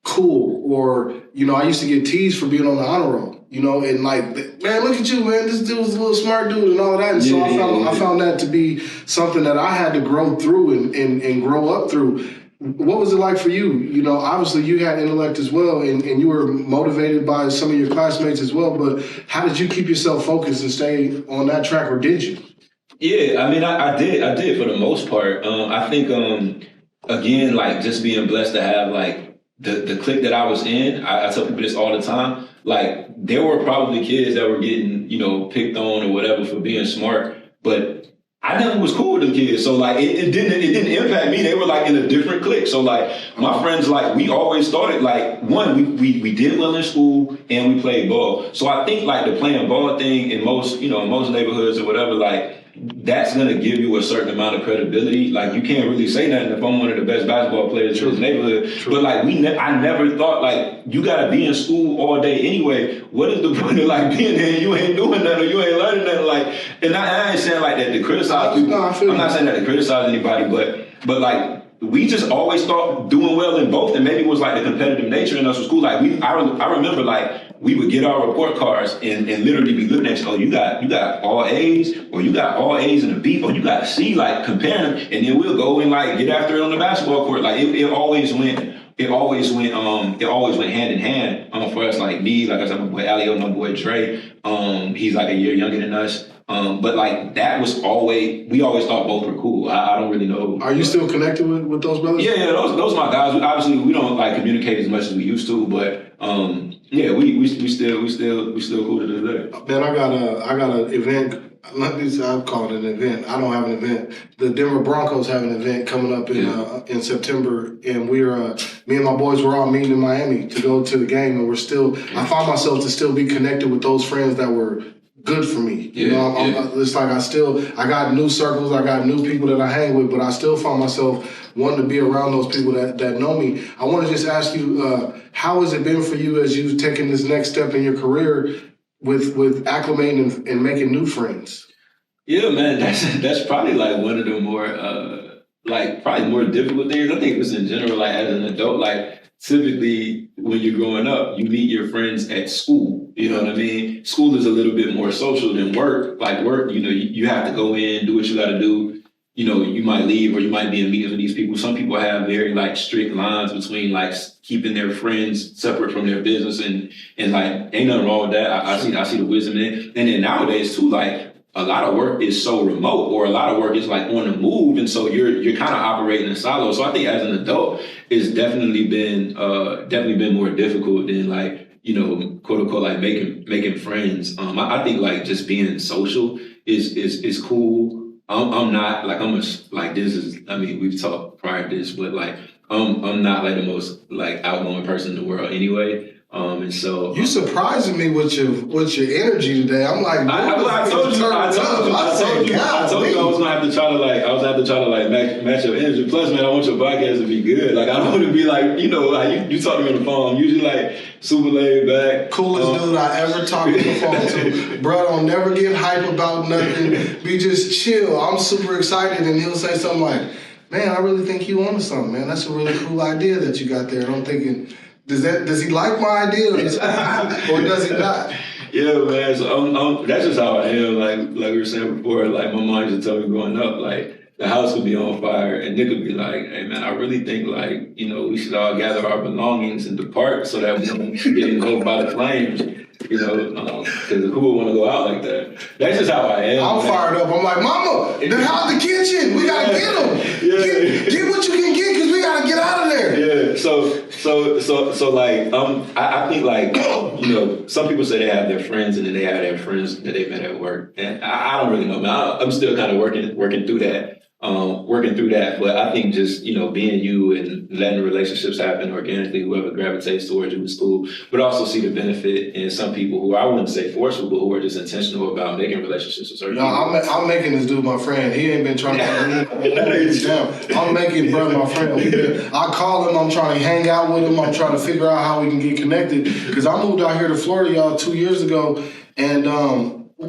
cool. Or, I used to get teased for being on the honor roll. And man, look at you, man. This dude's a little smart dude and all of that. And so I found that to be something that I had to grow through and grow up through. What was it like for you? Obviously you had intellect as well, and you were motivated by some of your classmates as well. But how did you keep yourself focused and stay on that track, or did you? Yeah, I mean, I did for the most part. I think, again, just being blessed to have the clique that I was in. I tell people this all the time. There were probably kids that were getting, picked on or whatever for being smart, but I never was cool with them kids. So like it didn't impact me. They were like in a different clique. So like my friends, like we always started like we did well in school and we played ball. So I think like the playing ball thing in most neighborhoods or whatever, like that's gonna give you a certain amount of credibility. Like you can't really say nothing if I'm one of the best basketball players in this neighborhood. True. But like I never thought like you gotta be in school all day anyway. What is the point of like being there and you ain't doing nothing or you ain't learning nothing? Like, and I ain't saying like that to criticize people. No, I'm not saying that to criticize anybody, but like we just always thought doing well in both, and maybe it was like the competitive nature in us with school. Like I remember like we would get our report cards and literally be looking at you, oh, you got all A's, or you got all A's and a B, or you got a C, like comparing them, and then we'll go and like get after it on the basketball court. Like it always went hand in hand for us. Like me, like I said, my boy Alio, my boy Dre, he's like a year younger than us. But like that was we always thought both were cool. I don't really know. Are you still connected with those brothers? Yeah, those are my guys. Obviously, we don't like communicate as much as we used to, but yeah, we still cool to this day. Man, I got an event. I'm calling it an event. I don't have an event. The Denver Broncos have an event coming up in September, and me and my boys were all meeting in Miami to go to the game, and I found myself to still be connected with those friends that were good for me. It's like I got new circles, I got new people that I hang with, but I still find myself wanting to be around those people that know me. I want to just ask you, how has it been for you as you've taken this next step in your career with acclimating and making new friends? Yeah, man, that's probably like one of the more probably more difficult things. I think it was in general, like as an adult, like typically when you're growing up, you meet your friends at school. You know what I mean? School is a little bit more social than work. Like work, you have to go in, do what you got to do. You might leave or you might be in meetings with these people. Some people have very like strict lines between like keeping their friends separate from their business and like ain't nothing wrong with that. I see the wisdom in it. And then nowadays too, like a lot of work is so remote, or a lot of work is like on the move, and so you're kind of operating in silos. So I think as an adult, it's definitely been more difficult than like quote unquote like making friends. I think like just being social is cool. I'm not like this is. I mean, we've talked prior to this, but like I'm not like the most like outgoing person in the world anyway. And so you surprising me with your energy today. I'm like, I told you I was gonna have to try to match your energy. Plus, man, I want your podcast to be good. Like I don't want to be like like you talk to me on the phone. I'm usually like super laid back, coolest dude I ever talked on the phone to. Bro, don't never get hype about nothing. Be just chill. I'm super excited, and he'll say something like, "Man, I really think you onto something, man. That's a really cool idea that you got there." And I'm thinking, does he like my idea or does he not? Yeah, man. So that's just how I am. Like we were saying before, like my mom just told me growing up, like the house would be on fire and Nick would be like, "Hey man, I really think like, we should all gather our belongings and depart so that we don't get engulfed by the flames." Because who would want to go out like that? That's just how I am. I'm fired up. I'm like, "Mama, they're out the kitchen. We gotta get them. Get what you can get because we gotta get out of there." Yeah. So like I think like some people say they have their friends and then they have their friends that they met at work, and I don't really know, man. I'm still kind of working through that. But I think just being you and letting relationships happen organically, whoever gravitates towards you is cool. But also see the benefit in some people who I wouldn't say forceful, but who are just intentional about making relationships with certain people. I'm making this dude my friend. He ain't been trying to down. I'm making brother my friend. I call him. I'm trying to hang out with him. I'm trying to figure out how we can get connected because I moved out here to Florida, y'all, 2 years ago, and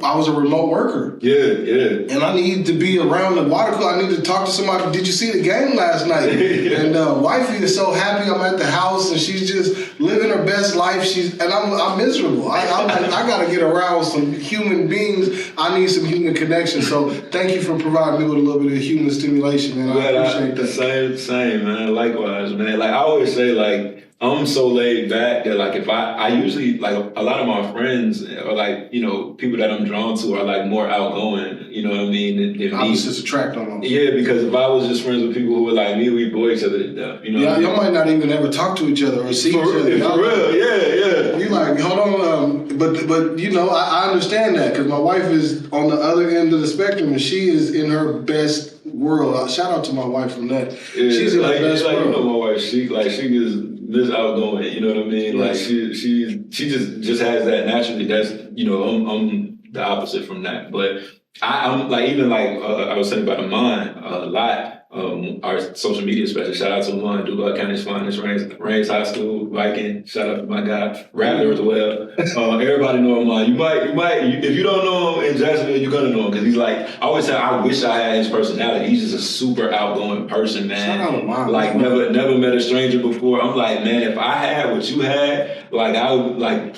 I was a remote worker. Yeah. And I need to be around the water cooler. I need to talk to somebody. Did you see the game last night? And wifey is so happy I'm at the house and she's just living her best life. I'm miserable. I'm like, I got to get around some human beings. I need some human connection. So thank you for providing me with a little bit of human stimulation, man. I appreciate that. Same, man. Likewise, man. Like I always say, like, I'm so laid back that like if I usually like a lot of my friends or like, you know, people that I'm drawn to are like more outgoing, you know what I mean, than me. Opposites attract almost. Yeah, because if I was just friends with people who were like me, we'd bore each other to death. You know, yeah, y'all might not even ever talk to each other or see each other. For real, yeah. You like, hold on, but you know, I understand that because my wife is on the other end of the spectrum and she is in her best world. Shout out to my wife from that. Yeah, she's in her best world. You know, my wife, she is this outgoing. You know what I mean? Like she just has that naturally. That's, you know, I'm the opposite from that, but. I'm like, even like I was saying about Amon a lot. Our social media specialist, shout out to Amon, Duval County's finest, Reigns High School, Viking. Shout out to my guy, Rattler as well. Everybody know Amon. You might, if you don't know him in Jacksonville, you're gonna know him because he's like, I always say, I wish I had his personality. He's just a super outgoing person, man. Shout out to Amon. Like never met a stranger before. I'm like, man, if I had what you had, like I would like.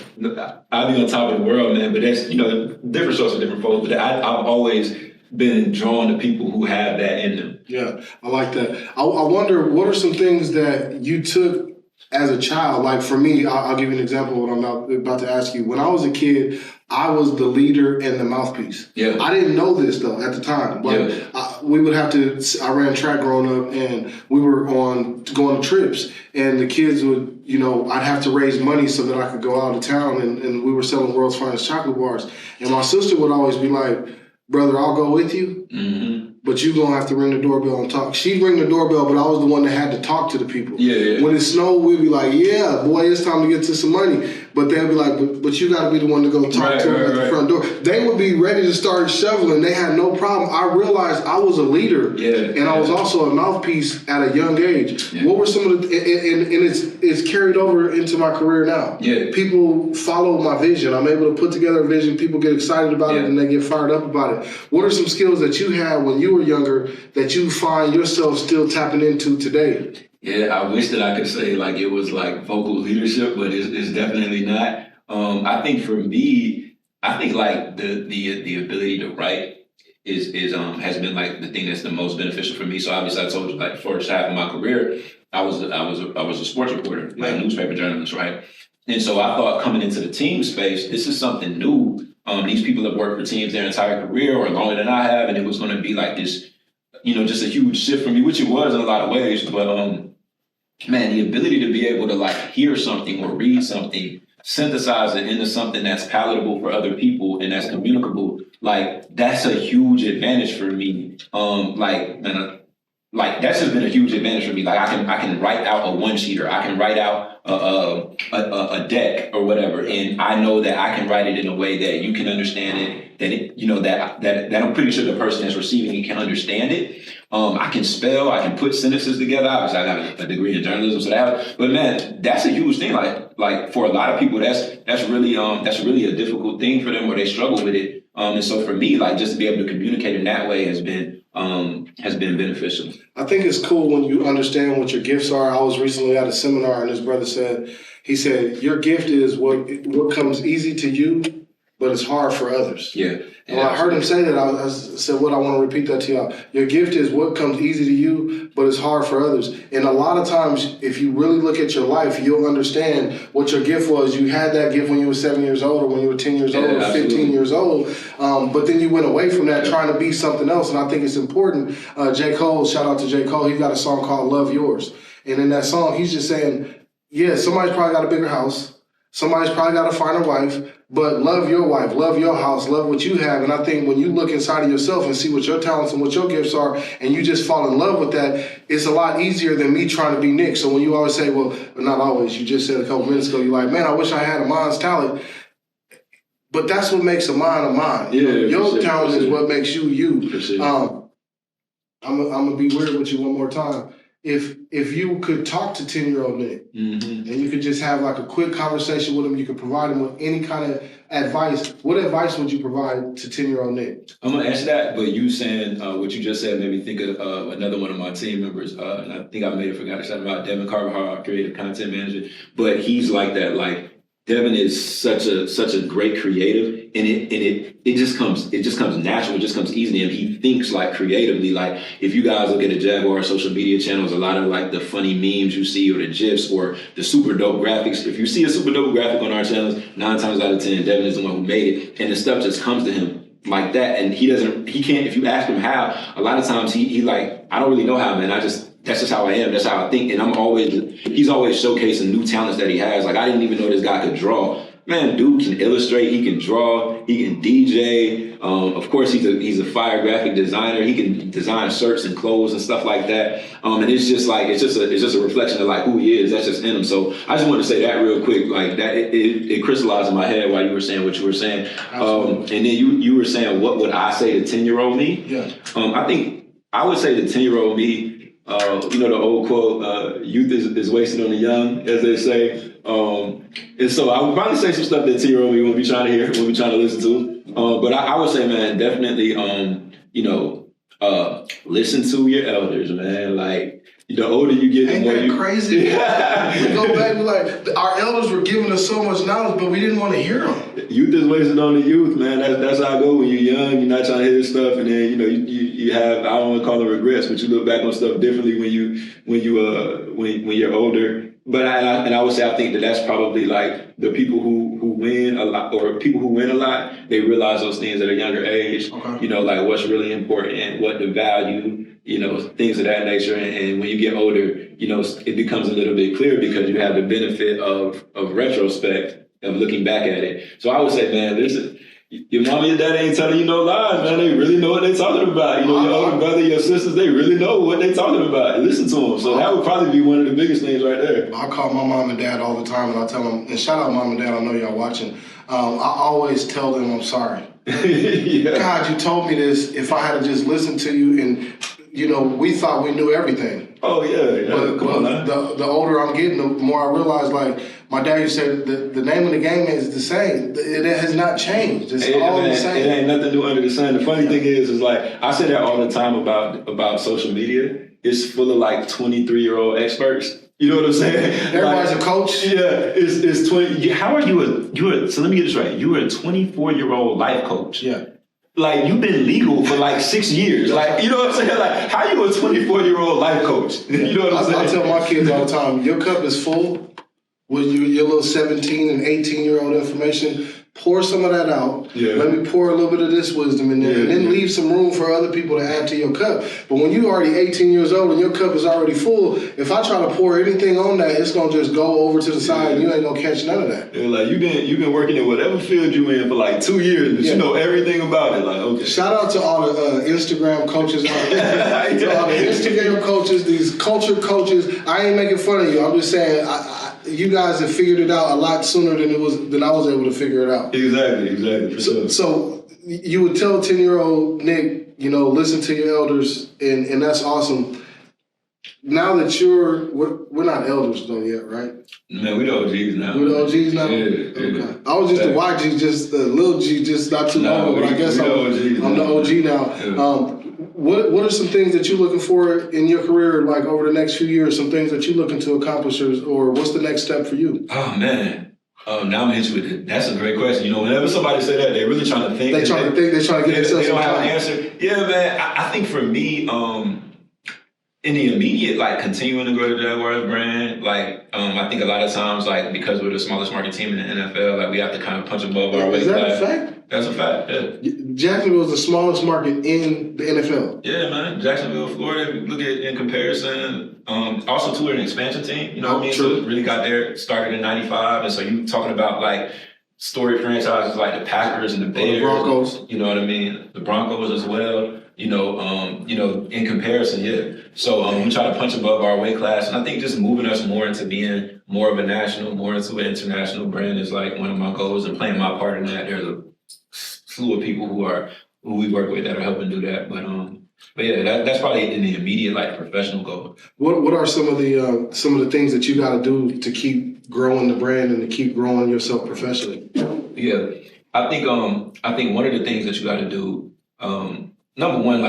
I'd be on top of the world, man. But that's, you know, different sorts of different folks. But I've always been drawn to people who have that in them. Yeah, I like that. I wonder, what are some things that you took as a child? Like for me, I'll give you an example of what I'm about to ask you. When I was a kid, I was the leader and the mouthpiece. Yeah. I didn't know this though at the time. But we would have to. I ran track growing up, and we were going to trips, and the kids would, you know, I'd have to raise money so that I could go out of town, and we were selling world's finest chocolate bars. And my sister would always be like, "Brother, I'll go with you." Mm-hmm. But you gonna have to ring the doorbell and talk. She'd ring the doorbell, but I was the one that had to talk to the people. Yeah. When it snowed, we'd be like, "Yeah, boy, it's time to get to some money." But they'd be like, "But you got to be the one to go talk to them at the front door." They would be ready to start shoveling. They had no problem. I realized I was a leader, and I was also a mouthpiece at a young age. Yeah. What were some of the? And it's carried over into my career now. Yeah. People follow my vision. I'm able to put together a vision. People get excited about it, and they get fired up about it. What are some skills that you had when you were younger that you find yourself still tapping into today? Yeah, I wish that I could say like it was like vocal leadership, but it's definitely not. I think for me, I think like the ability to write is has been like the thing that's the most beneficial for me. So obviously I told you like first half of my career, I was a sports reporter, like a newspaper journalist, right? And so I thought coming into the team space, this is something new. These people have worked for teams their entire career or longer than I have, and it was going to be like this, you know, just a huge shift for me, which it was in a lot of ways. But man, the ability to be able to like hear something or read something, synthesize it into something that's palatable for other people and that's communicable, like that's a huge advantage for me. Like that's just been a huge advantage for me. Like I can write out a one-sheeter, I can write out a deck or whatever, and I know that I can write it in a way that you can understand it, that it, you know, that I'm pretty sure the person that's receiving it can understand it. I can spell, I can put sentences together. Obviously, I got a degree in journalism, so but man, that's a huge thing. Like for a lot of people, that's really a difficult thing for them, or they struggle with it. And so for me, like just to be able to communicate in that way has been beneficial. I think it's cool when you understand what your gifts are. I was recently at a seminar, and his brother said, your gift is what comes easy to you, but it's hard for others. Yeah. And when I heard him say that, I said, I want to repeat that to y'all. Your gift is what comes easy to you, but it's hard for others. And a lot of times, if you really look at your life, you'll understand what your gift was. You had that gift when you were 7 years old, or when you were 10 years old, or 15 years old. But then you went away from that trying to be something else. And I think it's important. J. Cole, shout out to J. Cole. He's got a song called Love Yours. And in that song, he's just saying, yeah, somebody's probably got a bigger house. Somebody's probably got a finer wife, but love your wife, love your house, love what you have. And I think when you look inside of yourself and see what your talents and what your gifts are, and you just fall in love with that, it's a lot easier than me trying to be Nick. So when you always say, well, not always, you just said a couple minutes ago, you're like, man, I wish I had Amon's talent. But that's what makes Amon Amon. Yeah, your talent is what makes you you. I'm gonna be weird with you one more time. If you could talk to 10-year-old Nick, and you could just have like a quick conversation with him, you could provide him with any kind of advice. What advice would you provide to 10-year-old Nick? I'm gonna answer that, but you saying what you just said made me think of another one of my team members, and I think I may have forgot to shout him out, Devin Carvajal, our creative content manager. But he's like that, like Devin is such a great creative, and it just comes natural. It just comes easy to him. He thinks like creatively. Like if you guys look at the Jaguar social media channels, a lot of like the funny memes you see, or the gifs, or the super dope graphics. If you see a super dope graphic on our channels, 9 times out of 10, Devin is the one who made it, and the stuff just comes to him like that. And he can't. If you ask him how, a lot of times he like, I don't really know how, man. That's just how I am. That's how I think. And he's always showcasing new talents that he has. Like, I didn't even know this guy could draw. Man, dude can illustrate. He can draw. He can DJ. Of course, he's a fire graphic designer. He can design shirts and clothes and stuff like that. And it's just a reflection of like who he is. That's just in him. So I just want to say that real quick. Like that, it crystallized in my head while you were saying what you were saying. And then you were saying, what would I say to 10-year-old me? Yeah. I think I would say to 10-year-old me, you know the old quote, youth is wasted on the young, as they say. And so I would probably say some stuff that 10-year-old me won't be trying to hear, won't be trying to listen to. But I would say, man, definitely, listen to your elders, man. Like, the older you get, the more you crazy. Yeah. We go back, like our elders were giving us so much knowledge, but we didn't want to hear them. Youth is wasted on the youth, man. That's how I go when you're young. You're not trying to hear stuff, and then you have, I don't want to call them regrets, but you look back on stuff differently when you're older. But I would say I think that's probably like the people who win a lot, or people who win a lot, they realize those things at a younger age. Okay. Like what's really important and what to value. Things of that nature. And when you get older, it becomes a little bit clearer because you have the benefit of retrospect, of looking back at it. So I would say, man, listen, your mom and your dad ain't telling you no lies, man. They really know what they're talking about. Your older brother, your sisters, they really know what they're talking about. Listen to them. So that would probably be one of the biggest things right there. I call my mom and dad all the time, and I tell them, and shout out mom and dad, I know y'all watching. I always tell them I'm sorry. Yeah. God, you told me this. If I had just listened to you, and we thought we knew everything. Oh yeah. But the older I'm getting, the more I realize, like my dad used to say, the name of the game is the same. It has not changed. It's all the same. It ain't nothing new under the sun. The funny thing is like I say that all the time about social media. It's full of like 23-year-old experts. You know what I'm saying? Everybody's a coach. Yeah, it's 20. How are you? So let me get this right. You were a 24-year-old life coach. Yeah. Like, you've been legal for like 6 years. Like, you know what I'm saying? Like, how you a 24-year-old life coach? You know what I'm saying? I tell my kids all the time, your cup is full with your little 17 and 18-year-old information. Pour some of that out. Yeah. Let me pour a little bit of this wisdom in there, and then leave some room for other people to add to your cup. But when you're already 18 years old and your cup is already full, if I try to pour anything on that, it's gonna just go over to the side, and you ain't gonna catch none of that. Yeah, like you've been working in whatever field you in for like 2 years, but you know everything about it. Like, okay. Shout out to all the Instagram coaches out there. To all the Instagram coaches, these culture coaches. I ain't making fun of you. I'm just saying. You guys have figured it out a lot sooner than I was able to figure it out. Exactly. So you would tell 10-year-old Nick, listen to your elders, and that's awesome. Now that we're not elders though yet, right? Man, we the OGs now. We're the OGs now? Yeah. Okay. I was just the YG, just the little G, just not too long ago, but I guess I'm the OG now. Yeah. What are some things that you're looking for in your career, like over the next few years, some things that you're looking to accomplish, or what's the next step for you? Oh, man. Now I'm gonna hit you with it. That's a great question. Whenever somebody say that, they're really trying to think. They're trying to get themselves. They don't have an answer. Yeah, man. I think for me, in the immediate, like continuing to grow the Jaguars brand, like I think a lot of times, like because we're the smallest market team in the NFL, like we have to kind of punch above our weight class. Is that a fact? That's a fact. Yeah. Jacksonville is the smallest market in the NFL. Yeah, man. Jacksonville, Florida. Look at in comparison. Also, too, we're an expansion team. You know what I mean? True. So it really got there, started in '95, and so you talking about like storied franchises like the Packers and the Bears, the Broncos. You know what I mean? The Broncos as well. In comparison, yeah. So we try to punch above our weight class, and I think just moving us more into being more of a national, more into an international brand is like one of my goals, and playing my part in that. There's a slew of people who we work with that are helping do that, but yeah, that's probably in the immediate like professional goal. What are some of the things that you got to do to keep growing the brand and to keep growing yourself professionally? Yeah, I think one of the things that you got to do. Number one,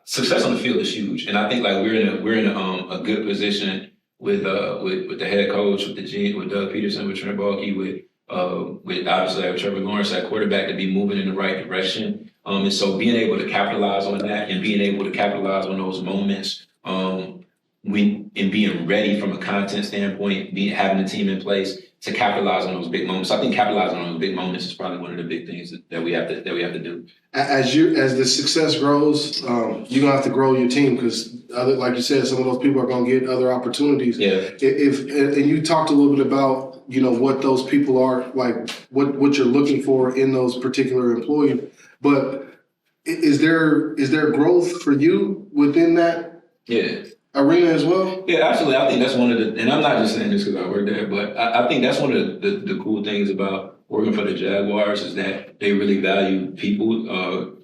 success on the field is huge, and I think like we're in a good position with the head coach, with Doug Peterson, with Trent Baalke, with obviously like Trevor Lawrence at quarterback to be moving in the right direction. And so being able to capitalize on that and being able to capitalize on those moments, and being ready from a content standpoint, having the team in place to capitalize on those big moments. So I think capitalizing on those big moments is probably one of the big things that we have to do. As the success grows, you're gonna have to grow your team because, like you said, some of those people are gonna get other opportunities. Yeah. And you talked a little bit about what those people are like, what you're looking for in those particular employees. But is there growth for you within that? Yeah. Arena as well? Yeah, absolutely. I think that's one of the, and I'm not just saying this because I work there, but I think that's one of the cool things about working for the Jaguars is that they really value people,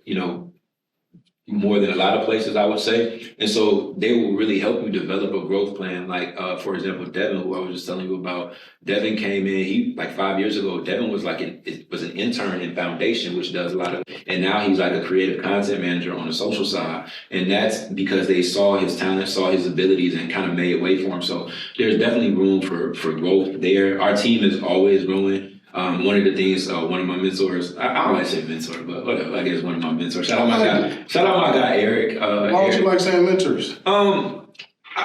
more than a lot of places, I would say. And so they will really help you develop a growth plan. Like, for example, Devin, who I was just telling you about, Devin came in, like 5 years ago, Devin was an intern in Foundation, which does a lot of, and now he's like a creative content manager on the social side. And that's because they saw his talent, saw his abilities, and kind of made a way for him. So there's definitely room for growth there. Our team is always growing. One of the things, one of my mentors, I don't like saying mentor, but whatever, I guess one of my mentors. Shout out my guy, Eric. Why don't you like saying mentors? I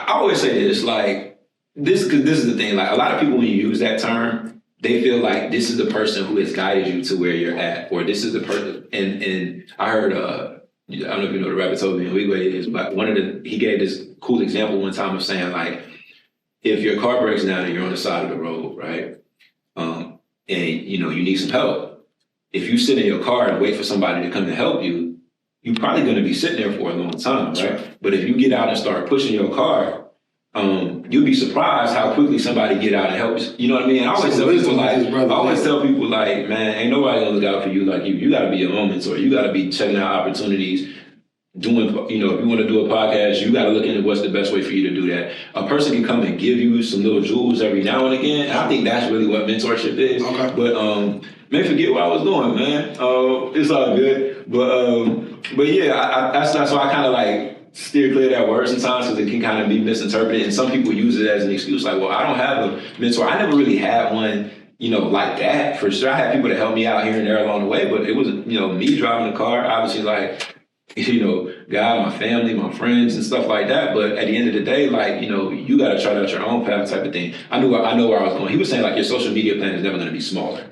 always say this, like, because this is the thing, like, a lot of people, when you use that term, they feel like this is the person who has guided you to where you're at, or this is the person, and I heard, I don't know if you know the rapper Toby and Wigway is, but he gave this cool example one time of saying, like, if your car breaks down and you're on the side of the road, right? And you need some help. If you sit in your car and wait for somebody to come and help you, you're probably going to be sitting there for a long time, right? But if you get out and start pushing your car, you'll be surprised how quickly somebody get out and help you. You know what I mean? I always tell people like, man, ain't nobody gonna look out for you like you. You got to be your own mentor. You got to be checking out opportunities. Doing, if you want to do a podcast, you got to look into what's the best way for you to do that. A person can come and give you some little jewels every now and again. And I think that's really what mentorship is. Okay. But man, forget where I was going, man. It's all good. But yeah, that's why I kind of like steer clear of that word sometimes because it can kind of be misinterpreted. And some people use it as an excuse, like, well, I don't have a mentor. I never really had one. Like that for sure. I had people to help me out here and there along the way, but it was, me driving the car, obviously, like. God, my family, my friends, and stuff like that. But at the end of the day, like, you got to chart out your own path type of thing. I know where I was going. He was saying, like, your social media plan is never going to be smaller.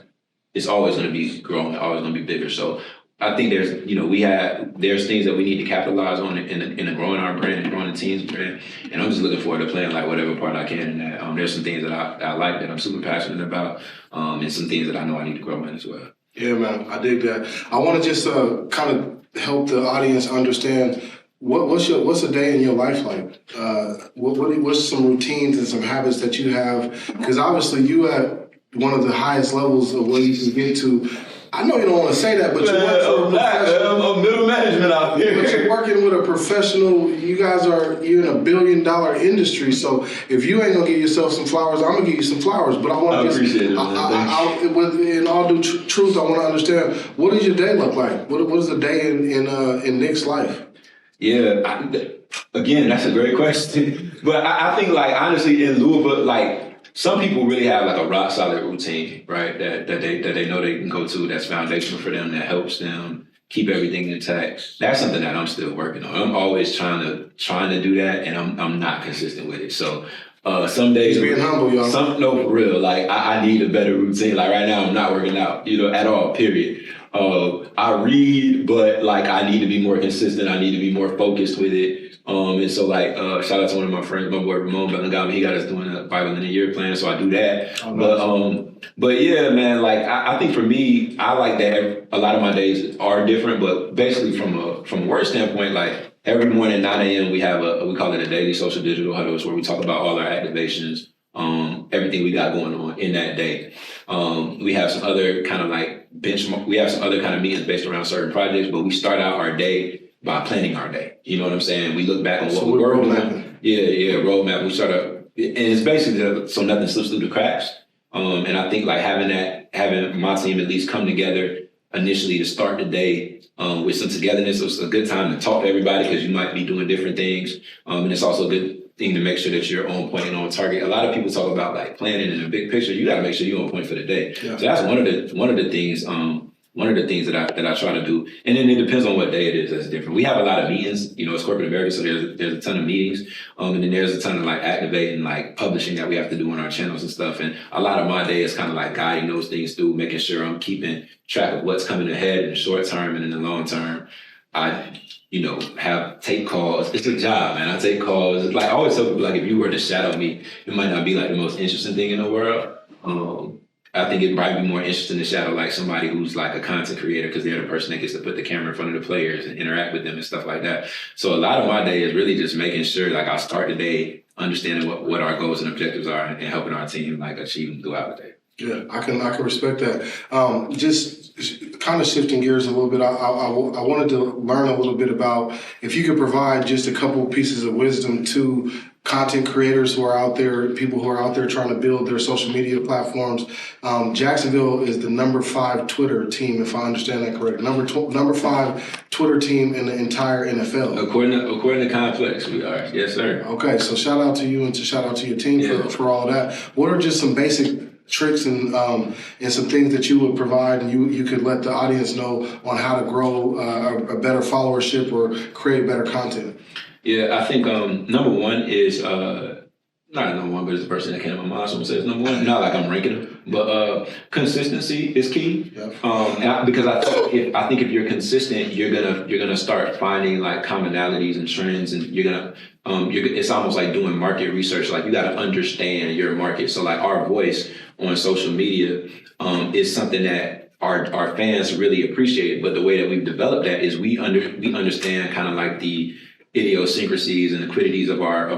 It's always going to be growing, always going to be bigger. So I think there's things that we need to capitalize on in growing our brand and growing the team's brand. And I'm just looking forward to playing, like, whatever part I can in that. There's some things that I like that I'm super passionate about, and some things that I know I need to grow in as well. Yeah, man, I dig that. I want to just kind of help the audience understand what's a day in your life like. What's some routines and some habits that you have? Because obviously you at one of the highest levels of where you can get to. I know you don't want to say that, but you work for a professional. I'm middle management out here. But you're working with a professional. You're in a $1 billion industry. So if you ain't gonna give yourself some flowers, I'm gonna give you some flowers. But I want to appreciate it. In all due truth, I want to understand, what does your day look like? What is the day in Nick's life? Yeah, again, that's a great question. But I think, like, honestly, in Louisville, like, some people really have like a rock solid routine, right? That they know they can go to. That's foundational for them. That helps them keep everything intact. That's something that I'm still working on. I'm always trying to do that, and I'm not consistent with it. So some days, he's being humble, y'all. No, for real. Like I need a better routine. Like right now, I'm not working out, at all. Period. I read, but like I need to be more consistent. I need to be more focused with it. And so like shout out to one of my friends, my boy Ramon Bellingham. He got us doing a 5 in a year plan, so I do that. Oh, nice. But yeah, man, like I think for me, I like that a lot of my days are different. But basically, from a work standpoint, like every morning at 9 a.m. we have we call it a daily social digital huddles where we talk about all our activations, everything we got going on in that day. We have some other kind of like benchmark. We have some other kind of meetings based around certain projects, but we start out our day by planning our day. You know what I'm saying? We look back on what we were doing. Yeah, roadmap. We start up, and it's basically so nothing slips through the cracks. And I think like having my team at least come together initially to start the day with some togetherness. It's a good time to talk to everybody because you might be doing different things. And it's also good thing to make sure that you're on point and on target. A lot of people talk about like planning in the big picture. You got to make sure you're on point for the day. Yeah. So that's one of the things. One of the things that I try to do, and then it depends on what day it is. That's different. We have a lot of meetings, it's corporate America, so there's a ton of meetings, and then there's a ton of like activating, like publishing that we have to do on our channels and stuff. And a lot of my day is kind of like guiding those things through, making sure I'm keeping track of what's coming ahead in the short term and in the long term. I, take calls. It's a job, man. I take calls. It's like I always tell people, like, if you were to shadow me, it might not be like the most interesting thing in the world. I think it'd probably be more interesting to shadow like somebody who's like a content creator because they're the person that gets to put the camera in front of the players and interact with them and stuff like that. So a lot of my day is really just making sure like I start the day understanding what our goals and objectives are and helping our team like achieve them throughout the day. Yeah, I can respect that. Just kind of shifting gears a little bit, I wanted to learn a little bit about if you could provide just a couple pieces of wisdom to content creators who are out there, people who are out there trying to build their social media platforms. Jacksonville is the number 5 Twitter team, if I understand that correct. Number 5 Twitter team in the entire NFL. According to Complex, we are. Yes, sir. Okay, so shout out to you and shout out to your team for all that. What are just some basic tricks and some things that you would provide and you could let the audience know on how to grow a better followership or create better content? Yeah, I think number one is not number one, but it's the person that came to my mind. Someone says number one. Not like I'm ranking them, but consistency is key. Yeah. Because I think if you're consistent, you're gonna start finding like commonalities and trends, and you're gonna it's almost like doing market research. Like you got to understand your market. So like our voice on social media is something that our fans really appreciate. But the way that we've developed that is we understand kind of like the idiosyncrasies and the quiddities of our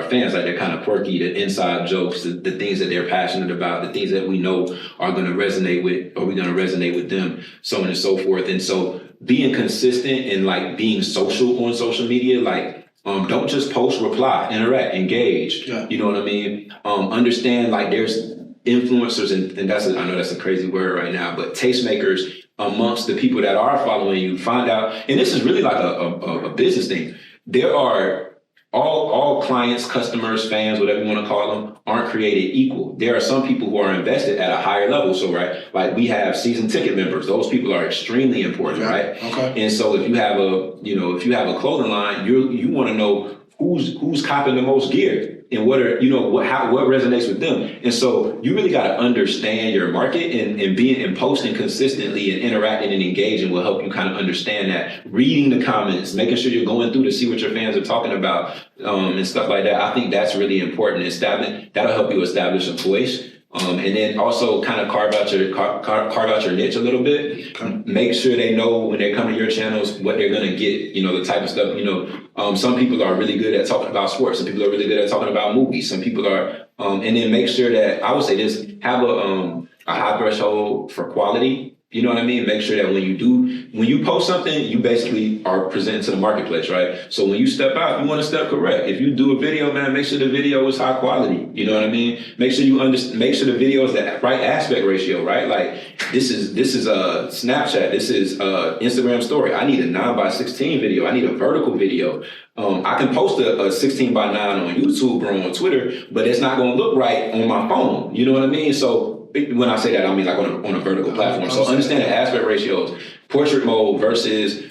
fans, like they're kind of quirky, the inside jokes, the things that they're passionate about, the things that we know are going to resonate with, or we're going to resonate with them, so on and so forth. And so being consistent and like being social on social media, like don't just post, reply, interact, engage. Yeah. You know what I mean? Understand like there's influencers, and I know that's a crazy word right now, but tastemakers amongst the people that are following you. Find out, and this is really like a business thing. There are all clients, customers, fans, whatever you want to call them, aren't created equal. There are some people who are invested at a higher level. So, right, like we have season ticket members. Those people are extremely important, right? Okay. And so if you have a clothing line, you want to know who's copping the most gear and what resonates with them. And so you really got to understand your market, and posting consistently and interacting and engaging will help you kind of understand that. Reading the comments, making sure you're going through to see what your fans are talking about, and stuff like that. I think that's really important. That'll help you establish a voice. And then also kind of carve out your niche a little bit. Okay. Make sure they know when they come to your channels what they're gonna get. The type of stuff. Some people are really good at talking about sports. Some people are really good at talking about movies. Some people are, and then make sure that I would say this: have a high threshold for quality. You know what I mean? Make sure that when you post something, you basically are presenting to the marketplace, right? So when you step out, you want to step correct. If you do a video, man, make sure the video is high quality. You know what I mean? Make sure make sure the video is the right aspect ratio, right? Like this is a Snapchat. This is a Instagram story. I need a 9:16 video. I need a vertical video. I can post a 16:9 on YouTube or on Twitter, but it's not going to look right on my phone. You know what I mean? So when I say that, I mean like on a vertical platform. So understand the aspect ratios, portrait mode versus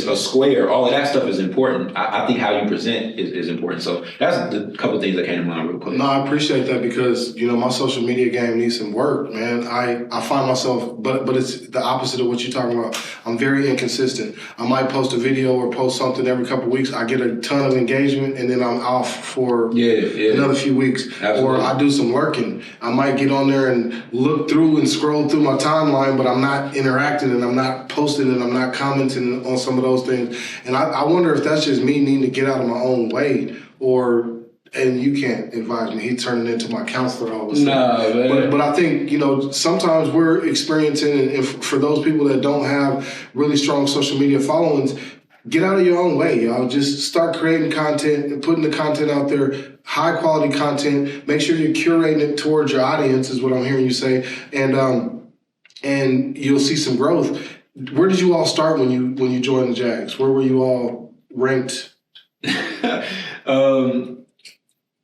a square, all of that stuff is important. I think how you present is important. So that's the couple of things that came to mind real quick. No, I appreciate that because, my social media game needs some work, man. I find myself, but it's the opposite of what you're talking about. I'm very inconsistent. I might post a video or post something every couple of weeks. I get a ton of engagement and then I'm off for another few weeks. Absolutely. Or I do some working. I might get on there and look through and scroll through my timeline, but I'm not interacting and I'm not posting and I'm not commenting on some of those things. And I wonder if that's just me needing to get out of my own way, and you can't advise me. He's turning into my counselor all of a sudden. No, but I think, sometimes we're experiencing, and for those people that don't have really strong social media followings, get out of your own way, y'all. Just start creating content and putting the content out there, high quality content. Make sure you're curating it towards your audience is what I'm hearing you say. And you'll see some growth. Where did you all start when you joined the Jags? Where were you all ranked?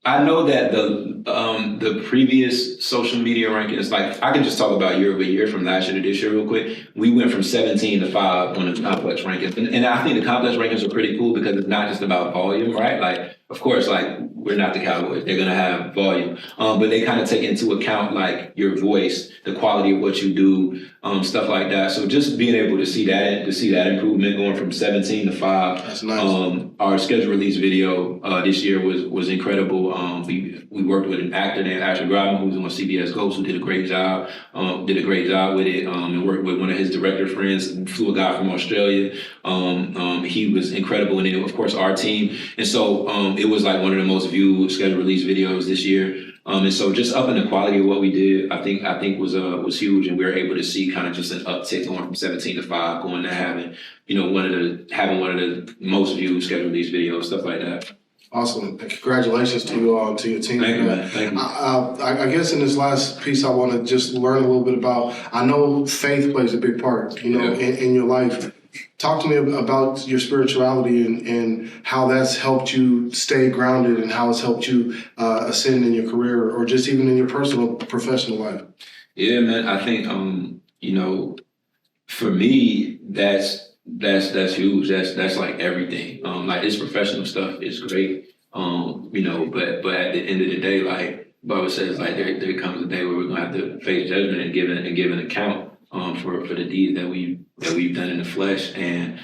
I know that the previous social media rankings, like I can just talk about year over year from last year to this year real quick. We went from 17 to 5 on the complex rankings. And I think the complex rankings are pretty cool because it's not just about volume, right? Like, of course, like we're not the Cowboys. They're going to have volume. But they kind of take into account like your voice, the quality of what you do, stuff like that. So just being able to see that improvement going from 17 to 5. That's nice. Our schedule release video this year was incredible. We worked with an actor named Gridiron, who's on CBS Ghost, who did a great job with it, and worked with one of his director friends, flew a guy from Australia. He was incredible, and then of course our team. And so it was like one of the most viewed schedule release videos this year. And so just upping the quality of what we did, I think was huge, and we were able to see kind of just an uptick going from 17 to 5, going to having one of the most viewed schedule release videos, stuff like that. Awesome. Congratulations to you all, to your team. Thank you, man. Thank you. I guess in this last piece, I want to just learn a little bit about, I know faith plays a big part, in your life. Talk to me about your spirituality and how that's helped you stay grounded and how it's helped you ascend in your career or just even in your personal, professional life. Yeah, man. I think, for me, that's huge. That's like everything. Like this professional stuff is great. But at the end of the day, like Bubba says, like there comes a day where we're gonna have to face judgment and give an account for the deeds that we've done in the flesh, and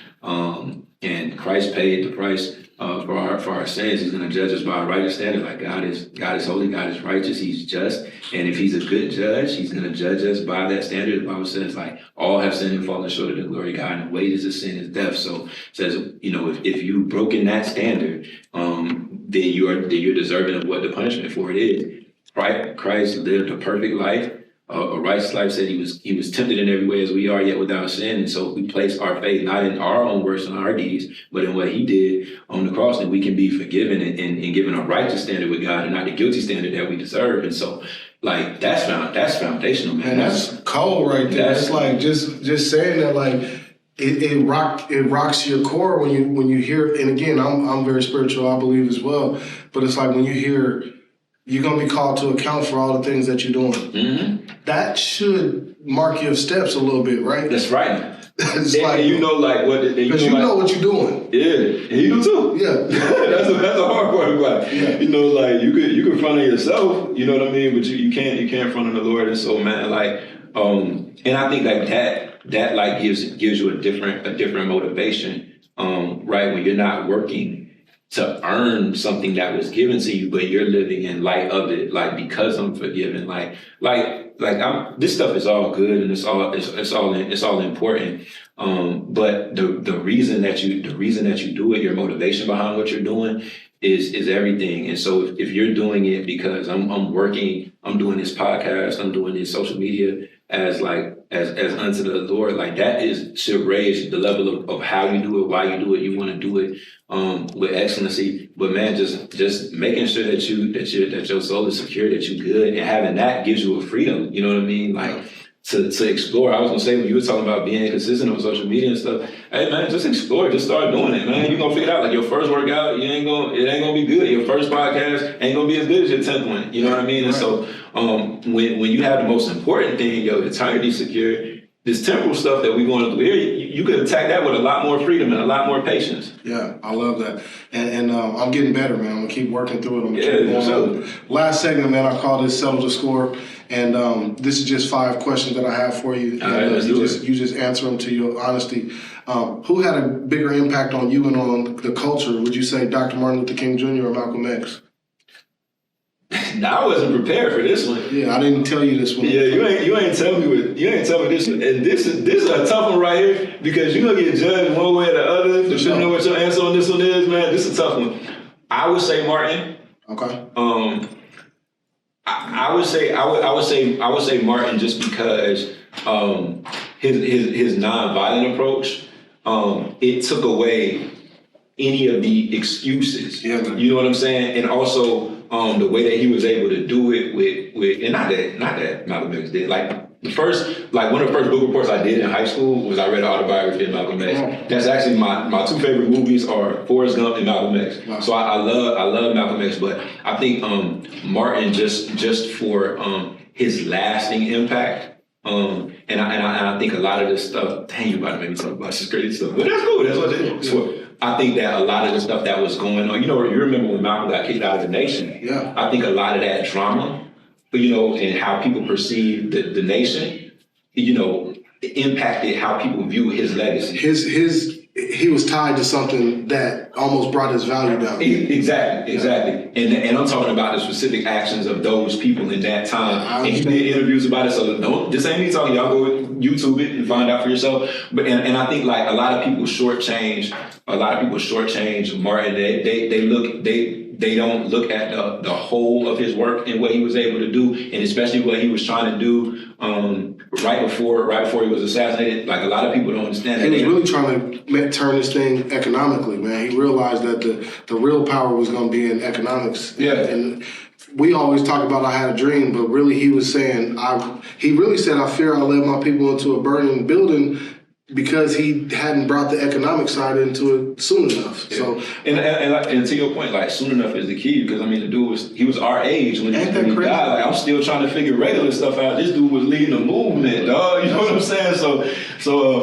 Christ paid the price for our sins. He's going to judge us by a righteous standard. Like God is holy, God is righteous, He's just, and if He's a good judge, He's going to judge us by that standard. The Bible says, like, all have sinned and fallen short of the glory of God, and the wages of sin is death. So it says, if you've broken that standard, then you're deserving of what the punishment for it is. Right? Christ lived a perfect life. A righteous life. Said he was tempted in every way as we are, yet without sin. And so we place our faith not in our own works and our deeds, but in what He did on the cross, and we can be forgiven and given a righteous standard with God and not the guilty standard that we deserve. And so, like, that's foundational, man. And that's cold right there. That's like just saying that, like, it rocks your core when you hear. And again, I'm very spiritual, I believe as well. But it's like when you hear, you're going to be called to account for all the things that you're doing. Mm-hmm. That should mark your steps a little bit, right? That's right. It's and like, what you're doing. Yeah, and you do too. Yeah, that's a hard part about it. Yeah. Like you can front of yourself, you know what I mean, but you can't front of the Lord. And so, man, like, and I think like that like gives you a different motivation, right? When you're not working to earn something that was given to you, but you're living in light of it, like, because I'm forgiven, like this stuff is all good and it's all important. But the reason that you do it, your motivation behind what you're doing is everything. And so if you're doing it because I'm working, I'm doing this podcast, I'm doing this social media as unto the Lord, like that should raise the level of how you do it, why you do it. You want to do it with excellency, but man, just making sure that your soul is secure, that you're good, and having that gives you a freedom. You know what I mean? Like to explore. I was gonna say, when you were talking about being consistent on social media and stuff, hey man, just explore, just start doing it, man. You're gonna figure it out. Like your first workout, it ain't gonna be good. Your first podcast ain't gonna be as good as your 10th one. You know what I mean? And so when you have the most important thing, your eternity secure, this temporal stuff that we're going through here, you could attack that with a lot more freedom and a lot more patience. Yeah, I love that. And I'm getting better, man. I'm going to keep working through it. I'm going to keep going on. Last segment, man, I call this Settle the Score. And this is just 5 questions that I have for you. All right, you just answer them to your honesty. Who had a bigger impact on you and on the culture? Would you say Dr. Martin Luther King Jr. or Malcolm X? I wasn't prepared for this one. Yeah, I didn't tell you this one. Yeah, you ain't tell me this one. And this is a tough one right here, because you're gonna get judged one way or the other. You don't know what your answer on this one is, man. This is a tough one. I would say Martin. Okay. I would say Martin, just because his nonviolent approach, it took away any of the excuses. Yeah, man. You know what I'm saying? And also the way that he was able to do it with and not that Malcolm X did, like one of the first book reports I did in high school was I read an autobiography of Malcolm X. That's actually my two favorite movies are Forrest Gump and Malcolm X. Wow. So I love Malcolm X, but I think Martin just for his lasting impact. And I think a lot of this stuff. Dang, you about to make me talk about this crazy stuff, but that's cool. That's what it is. So I think that a lot of the stuff that was going on. You remember when Malcolm got kicked out of the nation? Yeah. I think a lot of that drama, and how people perceive the nation, impacted how people view his legacy. He was tied to something that almost brought his value down. Exactly. And I'm talking about the specific actions of those people in that time. And he did interviews about it, so this ain't me talking. Y'all go YouTube it and find out for yourself. But and I think like a lot of people shortchange Martin. They don't look at the whole of his work and what he was able to do, and especially what he was trying to do right before he was assassinated. Like a lot of people don't understand that. He was really trying to turn this thing economically, man. He realized that the real power was going to be in economics. Yeah. And we always talk about I had a dream, but really he was saying, I fear I led my people into a burning building, because he hadn't brought the economic side into it soon enough. Yeah. So and to your point, like soon enough is the key, because I mean the dude he was our age when he died. Like I'm still trying to figure regular stuff out. This dude was leading a movement, dog. You know what I'm saying? So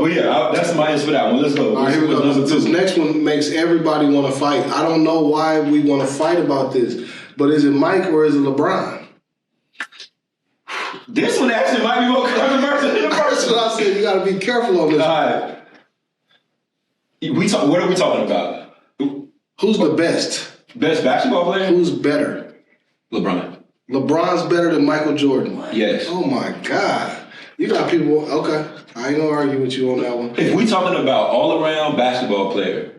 yeah, that's my answer for that one. Let's go. All right, here we go. This next one makes everybody want to fight. I don't know why we want to fight about this, but is it Mike or is it LeBron? This one actually might be more controversial than the first one. That's what I said. You got to be careful on this. All right. What are we talking about? Who's the best? Best basketball player? Who's better? LeBron. LeBron's better than Michael Jordan? Yes. Oh, my God. You got people. Okay. I ain't going to argue with you on that one. If we talking about all-around basketball player,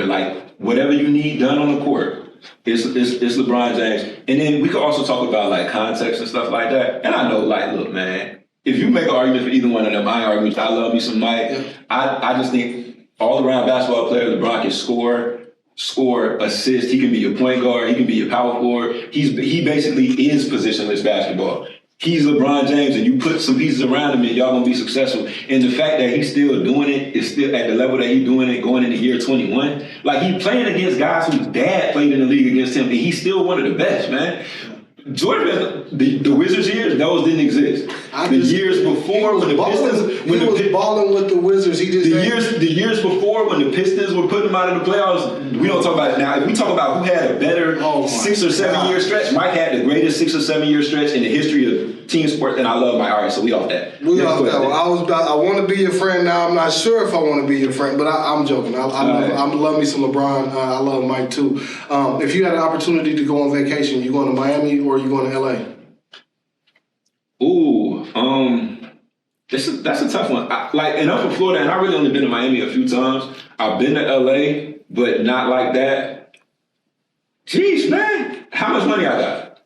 like whatever you need done on the court, it's LeBron James. And then we could also talk about like context and stuff like that. And I know, like, look, man, if you make an argument for either one of them, I ain't arguing with you. I love me some Mike. Yeah. I just think all-around basketball player, LeBron can score, assist. He can be your point guard. He can be your power forward. He basically is positionless basketball. He's LeBron James, and you put some pieces around him, and y'all gonna be successful. And the fact that he's still doing it, is still at the level that he's doing it, going into year 21. Like, he's playing against guys whose dad played in the league against him, and he's still one of the best, man. Jordan, the Wizards years, those didn't exist. Years before, when the Pistons, he was balling with the Wizards. The years before, when the Pistons were putting him out of the playoffs, we don't talk about it now. If we talk about who had a better 6 or 7 year stretch, Mike had the greatest 6 or 7 year stretch in the history of team sports, and I love Mike. All right, so we off that. I want to be your friend now. I'm not sure if I want to be your friend, but I'm joking. I love me some LeBron. I love Mike too. If you had an opportunity to go on vacation, you going to Miami or you going to LA? Ooh, that's a tough one. And I'm from Florida, and I really only been to Miami a few times. I've been to LA, but not like that. Jeez, man, how much money I got?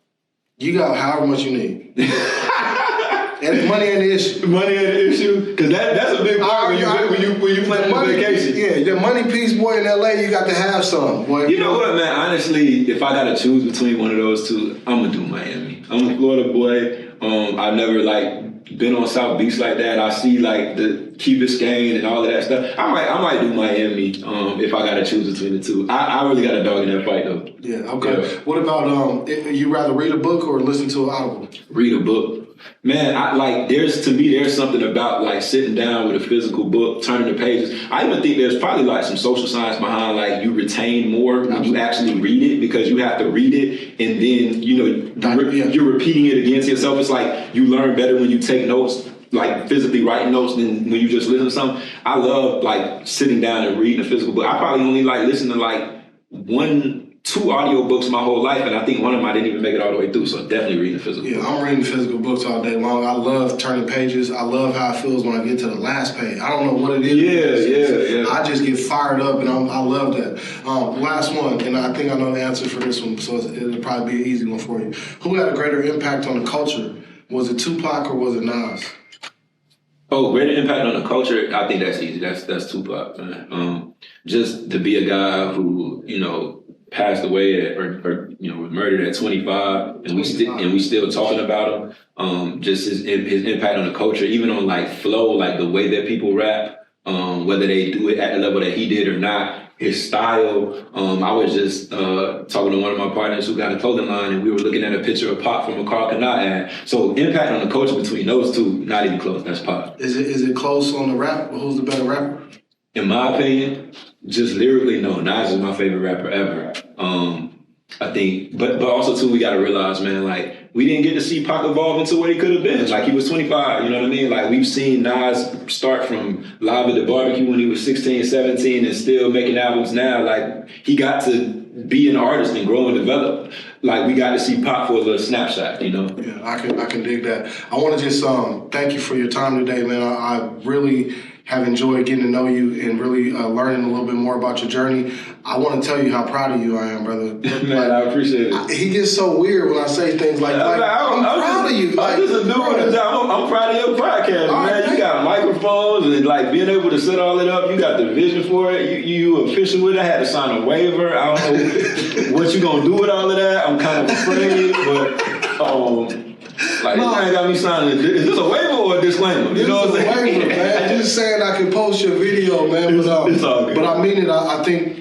You got however much you need. And money ain't the issue. Money ain't the issue? Because that's a big part when you plan a vacation. Yeah, the money piece, boy, in LA, you got to have some. Boy. You know what, man? Honestly, if I got to choose between one of those two, I'm going to do Miami. I'm a Florida boy. I've never, been on South Beach like that. I see, the Key Biscayne and all of that stuff. I might do Miami if I got to choose between the two. I really got a dog in that fight, though. Yeah, okay. Yeah. What about, you rather read a book or listen to an audible? Read a book. Man, there's something about sitting down with a physical book, turning the pages. I even think there's probably some social science behind you retain more when you actually read it, because you have to read it and then you're repeating it against yourself. It's like you learn better when you take notes, physically writing notes, than when you just listen to something. I love sitting down and reading a physical book. I probably only listen to 2 audiobooks my whole life, and I think one of them I didn't even make it all the way through, so definitely reading physical books. I'm reading physical books all day long. I love turning pages. I love how it feels when I get to the last page. I don't know what it is. Yeah. I just get fired up, and I love that. Last one, and I think I know the answer for this one, so it'll probably be an easy one for you. Who had a greater impact on the culture? Was it Tupac or was it Nas? Oh, greater impact on the culture? I think that's easy. That's Tupac, man. Just to be a guy who, passed away or was murdered at 25, and we still talking about him. Just his impact on the culture, even on like flow, like the way that people rap, whether they do it at the level that he did or not. His style. I was just talking to one of my partners who got a clothing line, and we were looking at a picture of Pop from a Carl Kanat ad. So impact on the culture between those two, not even close. That's Pop. Is it close on the rap? Who's the better rapper? In my opinion, just lyrically, no. Nas is my favorite rapper ever. I think, but also too, we gotta realize, man, like we didn't get to see Pac evolve into what he could have been. Like he was 25, you know what I mean? Like we've seen Nas start from Live at the Barbecue when he was 16, 17 and still making albums now. Like he got to be an artist and grow and develop. Like we got to see Pac for a little snapshot, you know? Yeah, I can dig that. I want to just thank you for your time today, man. I really have enjoyed getting to know you and really learning a little bit more about your journey. I want to tell you how proud of you I am, brother. Man, I appreciate it. He gets so weird when I say things like I'm proud of you. I'm just a dude with a job. I'm proud of your podcast, man. You got microphones and like being able to set all it up. You got the vision for it. You official with it. I had to sign a waiver. I don't know what you gonna do with all of that. I'm kind of afraid, but like this thing got me signing. Is this a waiver or a disclaimer? You know what I'm saying? Waiver, man. I'm just saying I can post your video, man. It's all good. But I mean it. I think,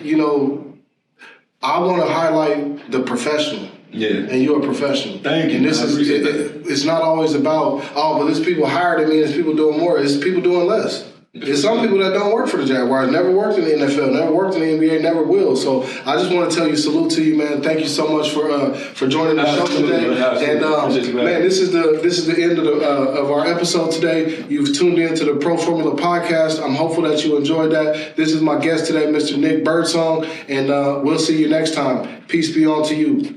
I want to highlight the professional. Yeah. And you're a professional. Thank you. And this it's not always about, but there's people higher than me, there's people doing more. It's people doing less. There's some people that don't work for the Jaguars, never worked in the NFL, never worked in the NBA, never will. So I just want to tell you, salute to you, man. Thank you so much for joining the show today. And man, this is the end of our episode today. You've tuned in to the Pro Formula Podcast. I'm hopeful that you enjoyed that. This is my guest today, Mr. Nick Birdsong, and we'll see you next time. Peace be on to you.